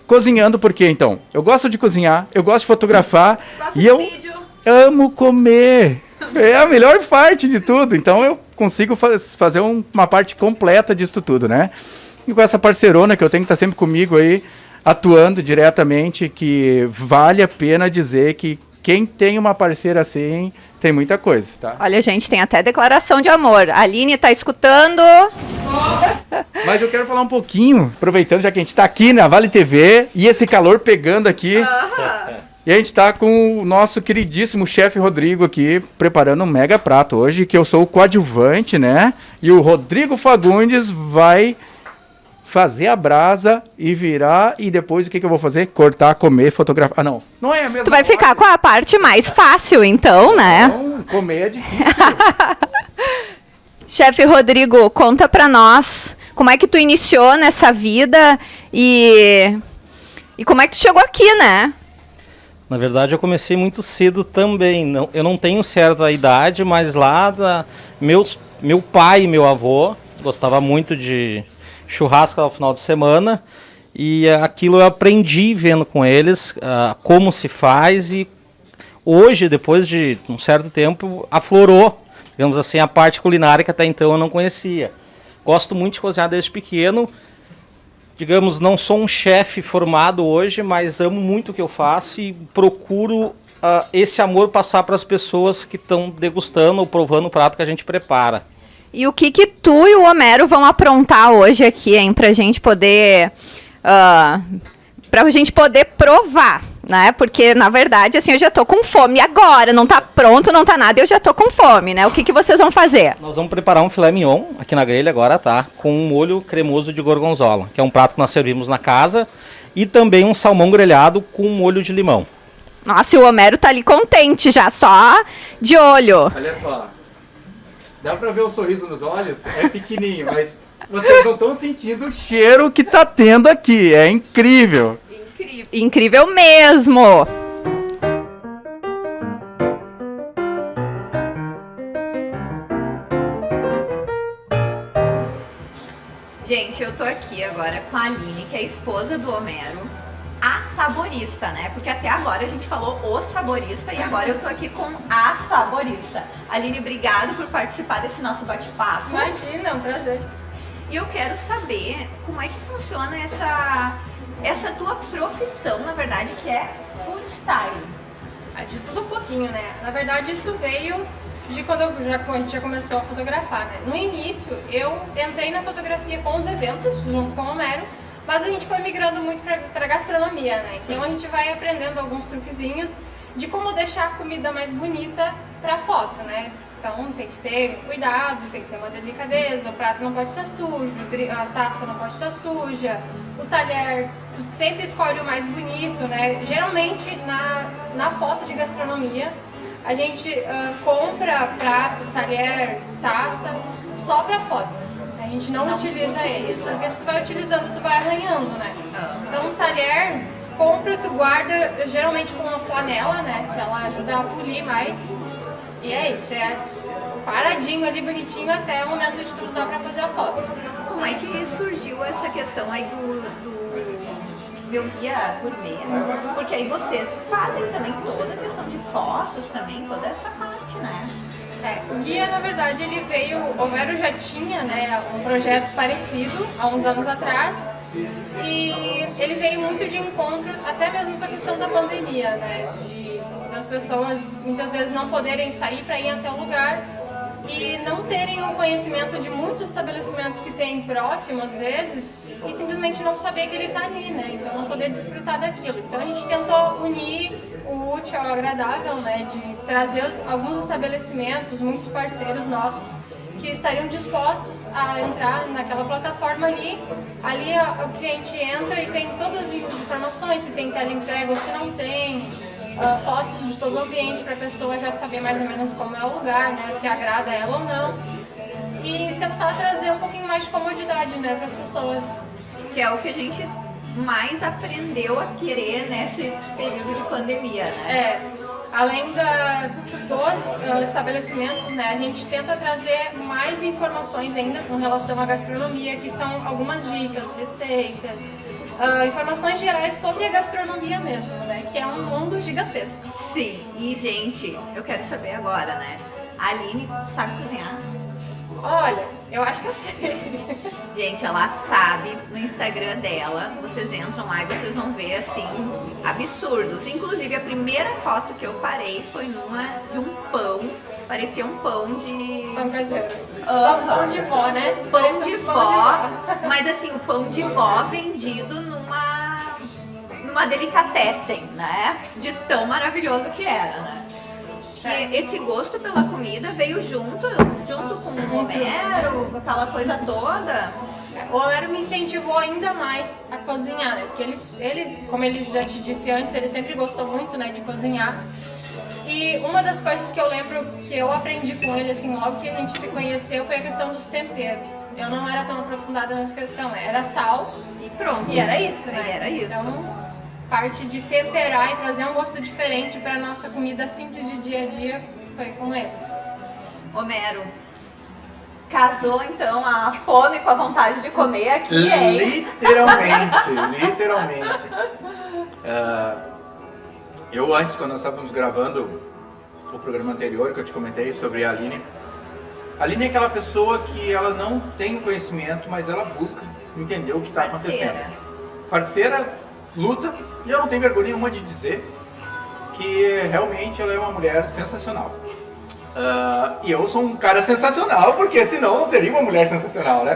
cozinhando, porque então, eu gosto de cozinhar, eu gosto de fotografar e eu amo comer. É a melhor parte de tudo, então eu consigo fazer uma parte completa disso tudo, né? E com essa parceirona que eu tenho que estar sempre comigo aí, atuando diretamente, que vale a pena dizer que quem tem uma parceira assim, tem muita coisa, tá? Olha, gente, tem até declaração de amor. A Aline tá escutando? Mas eu quero falar um pouquinho, aproveitando já que a gente tá aqui na Vale TV, e esse calor pegando aqui... E a gente está com o nosso queridíssimo chefe Rodrigo aqui, preparando um mega prato hoje, que eu sou o coadjuvante, né? E o Rodrigo Fagundes vai fazer a brasa e virar, e depois o que eu vou fazer? Cortar, comer, fotografar. Ah, não é a mesma. Tu vai ficar com a parte mais fácil, então, né? Não, comer é difícil. Chefe Rodrigo, conta pra nós como é que tu iniciou nessa vida e como é que tu chegou aqui, né? Na verdade, eu comecei muito cedo também. Eu não tenho certa idade, mas lá meu pai e meu avô gostavam muito de churrasco ao final de semana. E aquilo eu aprendi vendo com eles como se faz. E hoje, depois de um certo tempo, aflorou, digamos assim, a parte culinária que até então eu não conhecia. Gosto muito de cozinhar desde pequeno. Digamos, não sou um chefe formado hoje, mas amo muito o que eu faço e procuro esse amor passar para as pessoas que estão degustando ou provando o prato que a gente prepara. E o que tu e o Homero vão aprontar hoje aqui, hein, pra gente poder provar, né? Porque, na verdade, assim, eu já tô com fome agora, não tá pronto, não tá nada, eu já tô com fome, né? O que vocês vão fazer? Nós vamos preparar um filé mignon aqui na grelha agora, tá? Com um molho cremoso de gorgonzola, que é um prato que nós servimos na casa, e também um salmão grelhado com molho de limão. Nossa, e o Homero tá ali contente já, só de olho. Olha só, dá pra ver o sorriso nos olhos? É pequenininho, mas vocês não estão sentindo o cheiro que tá tendo aqui, é incrível. Incrível mesmo! Gente, eu tô aqui agora com a Aline, que é a esposa do Homero, a saborista, né? Porque até agora a gente falou o saborista e agora eu tô aqui com a saborista. Aline, obrigado por participar desse nosso bate-papo. Imagina, é um prazer. E eu quero saber como é que funciona essa tua profissão, na verdade, que é food style. De tudo um pouquinho, né? Na verdade, isso veio de quando a gente já começou a fotografar, né? No início, eu entrei na fotografia com os eventos, junto com o Homero, mas a gente foi migrando muito para gastronomia, né? Então a gente vai aprendendo alguns truquezinhos de como deixar a comida mais bonita para foto, né? Então tem que ter cuidado, tem que ter uma delicadeza, o prato não pode estar sujo, a taça não pode estar suja, o talher, tu sempre escolhe o mais bonito, né? Geralmente na foto de gastronomia a gente compra prato, talher, taça só para foto. A gente não utiliza eles, porque se tu vai utilizando, tu vai arranhando, né? Então, o talher, compra, tu guarda, geralmente com uma flanela, né? Que ela ajuda a polir mais. E é isso, é paradinho ali, bonitinho, até o momento de tu usar pra fazer a foto. Como é que surgiu essa questão aí do meu guia gourmet? Porque aí vocês fazem também toda a questão de fotos também, toda essa parte, né? O guia, na verdade, ele veio, o Homero já tinha, né, um projeto parecido há uns anos atrás, e ele veio muito de encontro, até mesmo com a questão da pandemia, né, das pessoas muitas vezes não poderem sair para ir até o lugar e não terem o conhecimento de muitos estabelecimentos que tem próximo, às vezes, e simplesmente não saber que ele está ali, né, então não poder desfrutar daquilo. Então a gente tentou unir o útil ao agradável, né, de trazer alguns estabelecimentos, muitos parceiros nossos, que estariam dispostos a entrar naquela plataforma ali. Ali o cliente entra e tem todas as informações, se tem teleentrega ou se não tem, fotos de todo o ambiente para a pessoa já saber mais ou menos como é o lugar, né, se agrada ela ou não. E tentar trazer um pouquinho mais de comodidade, né, para as pessoas. Que é o que a gente mais aprendeu a querer nesse período de pandemia, né? Além dos estabelecimentos, né, a gente tenta trazer mais informações ainda com relação à gastronomia, que são algumas dicas, receitas, informações gerais sobre a gastronomia mesmo, né, que é um mundo gigantesco. Sim, e gente, eu quero saber agora, né, a Aline sabe cozinhar? Olha, eu acho que eu sei. Gente, ela sabe, no Instagram dela, vocês entram lá e vocês vão ver, assim, absurdos. Inclusive, a primeira foto que eu parei foi numa de um pão, parecia um pão de... Pão caseiro. Pão de vó, né? Pão de vó, mas assim, o pão de vó vendido numa delicatessen, né? De tão maravilhoso que era, né? E esse gosto pela comida veio junto com o Homero, com aquela coisa toda. O Homero me incentivou ainda mais a cozinhar, né? Porque ele, como ele já te disse antes, ele sempre gostou muito, né, de cozinhar. E uma das coisas que eu lembro que eu aprendi com ele, assim, logo que a gente se conheceu, foi a questão dos temperos. Eu não era tão aprofundada nessa questão, era sal e pronto. E era isso, né? E era isso. Então, parte de temperar e trazer um gosto diferente para nossa comida simples de dia a dia foi com ele. Homero, casou então a fome com a vontade de comer aqui, hein? Literalmente. Eu antes, quando nós estávamos gravando o programa anterior, que eu te comentei sobre a Aline é aquela pessoa que ela não tem o conhecimento, mas ela busca entender o que está acontecendo. Parceira, luta, e eu não tenho vergonha nenhuma de dizer que realmente ela é uma mulher sensacional. E eu sou um cara sensacional, porque senão não teria uma mulher sensacional, né?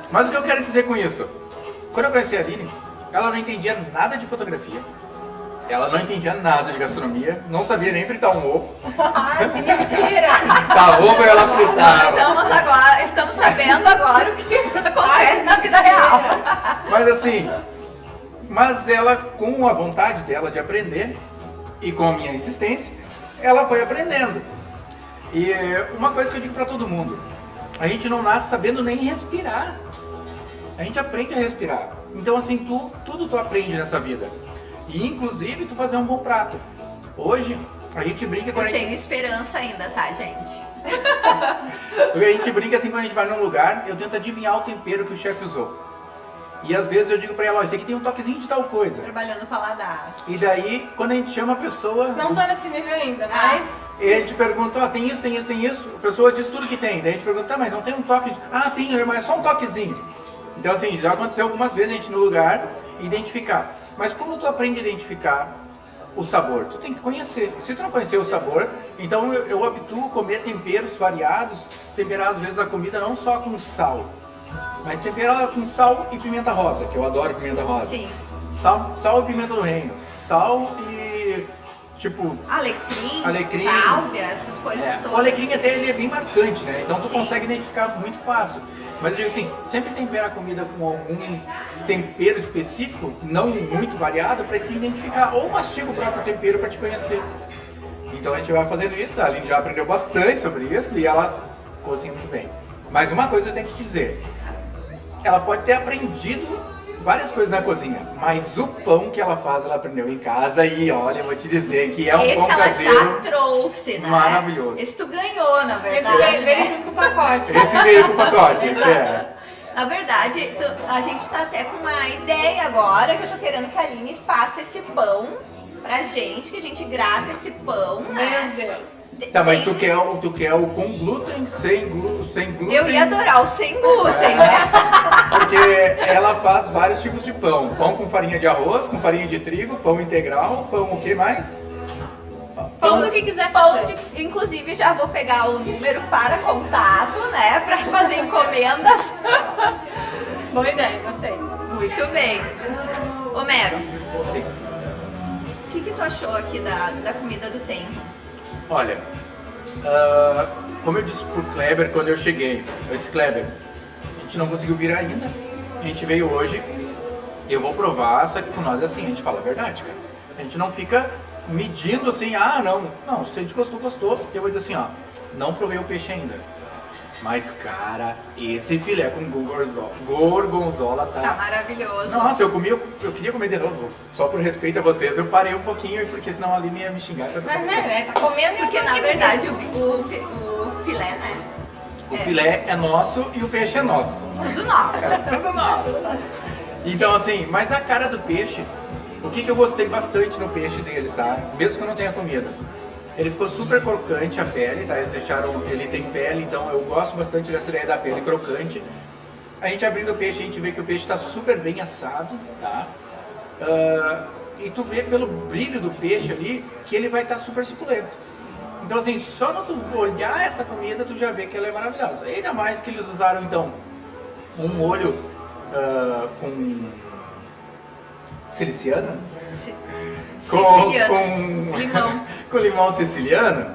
Mas o que eu quero dizer com isso? Quando eu conheci a Aline, ela não entendia nada de fotografia, ela não entendia nada de gastronomia, não sabia nem fritar um ovo. Ai, que mentira! Tá, ovo ela fritava. Estamos sabendo agora o que acontece na vida real. Mas ela, com a vontade dela de aprender e com a minha insistência, ela foi aprendendo. E uma coisa que eu digo pra todo mundo, a gente não nasce sabendo nem respirar. A gente aprende a respirar. Então assim, tudo tu aprende nessa vida. E inclusive tu fazer um bom prato. Hoje, a gente brinca quando eu tenho esperança ainda, tá, gente? A gente brinca assim, quando a gente vai num lugar, eu tento adivinhar o tempero que o chefe usou. E às vezes eu digo pra ela, ó, esse aqui tem um toquezinho de tal coisa. Trabalhando o paladar. E daí, quando a gente chama a pessoa... Não tô nesse nível ainda, mas... E a gente pergunta, ó, tem isso, tem isso, tem isso. A pessoa diz tudo que tem. Daí a gente pergunta, tá, mas não tem um toque... tem, mas é só um toquezinho. Então assim, já aconteceu algumas vezes a gente no lugar identificar. Mas como tu aprende a identificar o sabor? Tu tem que conhecer. Se tu não conhecer o sabor, então eu habituo a comer temperos variados, temperar às vezes a comida não só com sal, mas temperar ela com sal e pimenta rosa, que eu adoro pimenta rosa. Sim. Sal e pimenta do reino. Sal e tipo... Alecrim, sálvia, essas coisas todas. O alecrim até ele é bem marcante, né? Então tu consegue identificar muito fácil. Mas eu digo assim, sempre tempera a comida com algum tempero específico, não muito variado, para te identificar, ou mastiga o próprio tempero para te conhecer. Então a gente vai fazendo isso, a Aline já aprendeu bastante sobre isso e ela cozinha muito bem. Mas uma coisa eu tenho que te dizer, ela pode ter aprendido várias coisas na cozinha, mas o pão que ela faz, ela aprendeu em casa e olha, eu vou te dizer que é um pão caseiro. Esse ela já trouxe, né? Maravilhoso. Esse tu ganhou, na verdade. Esse veio junto com o pacote. Esse veio com o pacote, esse é. Na verdade, a gente tá até com uma ideia agora, que eu tô querendo que a Aline faça esse pão pra gente, que a gente grave esse pão, né? Meu Deus. Tá, mas tu quer o com glúten, sem glúten? Eu ia adorar o sem glúten, né? Porque ela faz vários tipos de pão. Pão com farinha de arroz, com farinha de trigo, pão integral, pão o que mais? Pão do que quiser fazer. Inclusive, já vou pegar o número para contato, né? Pra fazer encomendas. Boa ideia, gostei. Muito bem. Homero, Sim. o que tu achou aqui da comida do tempo? Olha, como eu disse pro Kleber quando eu cheguei, eu disse, Kleber, a gente não conseguiu vir ainda, a gente veio hoje, eu vou provar, só que com nós é assim, a gente fala a verdade, cara. A gente não fica medindo assim, não, se a gente gostou, eu vou dizer assim, ó, não provei o peixe ainda. Mas, cara, esse filé com gorgonzola Tá maravilhoso. Nossa, eu queria comer de novo. Só por respeito a vocês, eu parei um pouquinho, porque senão a Aline ia me xingar. Mas, né, tá comendo e Porque, na verdade, o filé, né? O filé é nosso e o peixe é nosso. Tudo nosso. Tudo nosso. Então, assim, mas a cara do peixe, o que eu gostei bastante no peixe deles, tá? Mesmo que eu não tenha comida. Ele ficou super crocante a pele, tá? Eles deixaram, ele tem pele, então eu gosto bastante dessa ideia da pele crocante. A gente abrindo o peixe, a gente vê que o peixe está super bem assado, tá? E tu vê pelo brilho do peixe ali que ele vai estar super suculento. Então assim, só no tu olhar essa comida, tu já vê que ela é maravilhosa. Ainda mais que eles usaram então um molho com siciliana? Com limão. Com limão siciliano.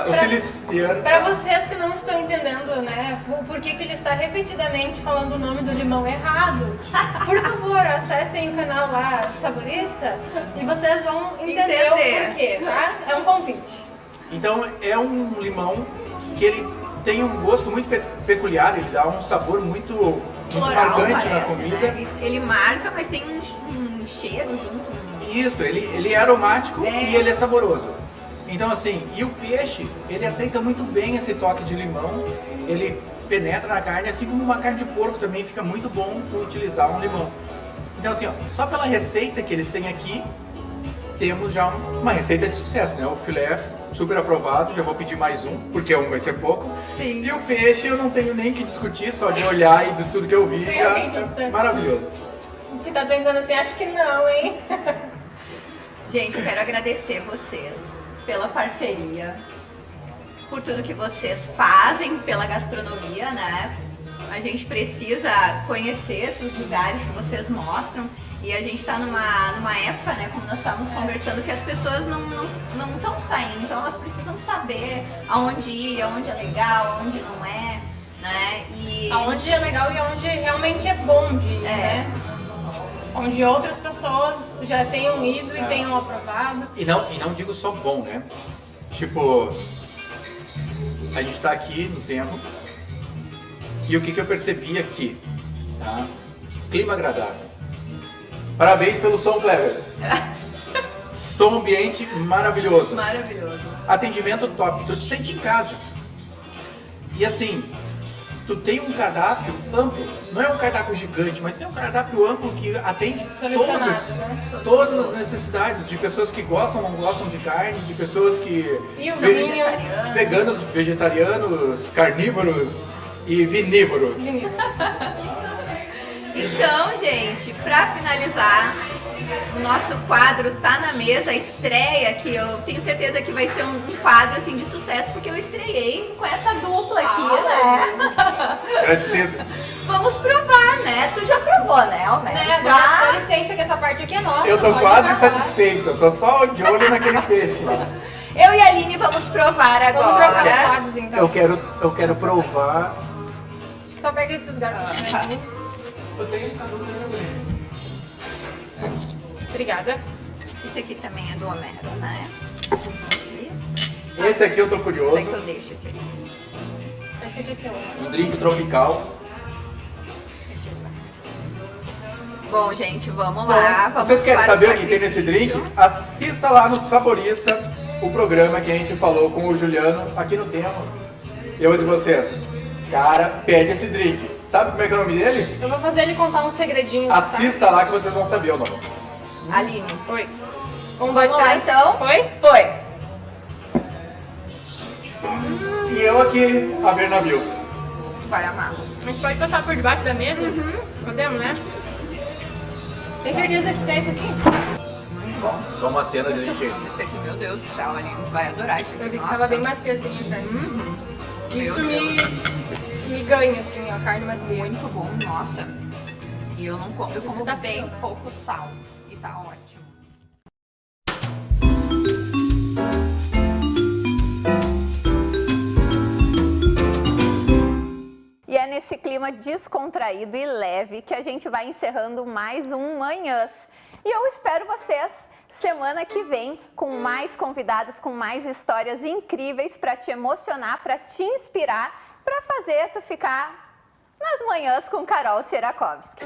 O siciliano. Para vocês que não estão entendendo, né, por que ele está repetidamente falando o nome do limão errado, por favor, acessem o canal lá, Saborista, e vocês vão entender o porquê, tá? É um convite. Então, é um limão que ele tem um gosto muito peculiar, ele dá um sabor muito floral, marcante parece, na comida. Né? Ele marca, mas tem um cheiro junto. Isso, ele é aromático e ele é saboroso. Então assim, e o peixe, ele aceita muito bem esse toque de limão, ele penetra na carne, assim como uma carne de porco também fica muito bom tu utilizar um limão. Então assim, ó, só pela receita que eles têm aqui, temos já uma receita de sucesso, né? O filé super aprovado, já vou pedir mais um, porque um vai ser pouco. Sim. E o peixe eu não tenho nem que discutir, só de olhar e de tudo que eu vi, já é maravilhoso. Que tá pensando assim, acho que não, hein? Gente, eu quero agradecer vocês pela parceria, por tudo que vocês fazem pela gastronomia, né? A gente precisa conhecer esses lugares que vocês mostram e a gente está numa época, né, como nós estávamos conversando, que as pessoas não estão saindo, então elas precisam saber aonde ir, aonde é legal, aonde não é, né? E... aonde é legal e aonde realmente é bom de ir, né? Onde outras pessoas já tenham ido e tenham aprovado. E não digo só bom, né? Tipo, a gente tá aqui no tempo e o que eu percebi aqui, tá? Clima agradável. Parabéns pelo som, Kleber. Som ambiente maravilhoso. Maravilhoso. Atendimento top, tu te sente em casa. E assim, tu tem um cardápio amplo, não é um cardápio gigante, mas tem um cardápio amplo que atende todas as necessidades de pessoas que gostam ou não gostam de carne, de pessoas que veganos, vegetarianos, carnívoros e vinívoros. Então, gente, pra finalizar, o nosso quadro Tá na Mesa, a estreia, que eu tenho certeza que vai ser um quadro assim, de sucesso, porque eu estreiei com essa dupla aqui, né? Agradecido. Vamos provar, né? Tu já provou, né, Homero? Dá licença que essa parte aqui é nossa. Eu tô quase satisfeito, eu tô só de olho naquele peixe lá. Eu e a Aline vamos provar agora. Vamos trocar os lados, então. Eu quero provar. Só pega esses garfos. Eu tenho Obrigada. Esse aqui também é do Homero, né? Esse aqui eu tô curioso. Esse aqui eu deixo, esse aqui. Esse aqui que eu... Um drink tropical. Bom, gente, vamos lá. Vamos Vocês querem para saber o que sacrifício. tem nesse drink? Assista lá no Saborista, o programa que a gente falou com o Juliano aqui no tema. Eu de vocês. Cara, pede esse drink. Sabe como é que é o nome dele? Eu vou fazer ele contar um segredinho. Assista lá que vocês vão saber o nome. Aline. Oi. Vamos lá, então? Foi? Foi. E eu aqui, a ver navios. Vai amar. A gente pode passar por debaixo da mesa? Podemos, né? Tem certeza que tem esse aqui? Muito bom. Só uma cena de gente. Esse aqui, meu Deus do céu, Aline. Vai adorar isso Eu aqui. vi que tava bem macia assim a carne. Isso me ganha, assim, a carne macia. Muito bom, nossa. E eu não como. Eu Isso como tá bem feito. pouco sal. E tá ótimo. E é nesse clima descontraído e leve que a gente vai encerrando mais um Manhãs. E eu espero vocês semana que vem com mais convidados, com mais histórias incríveis para te emocionar, para te inspirar, para fazer tu ficar nas manhãs com Carol Sierakovski.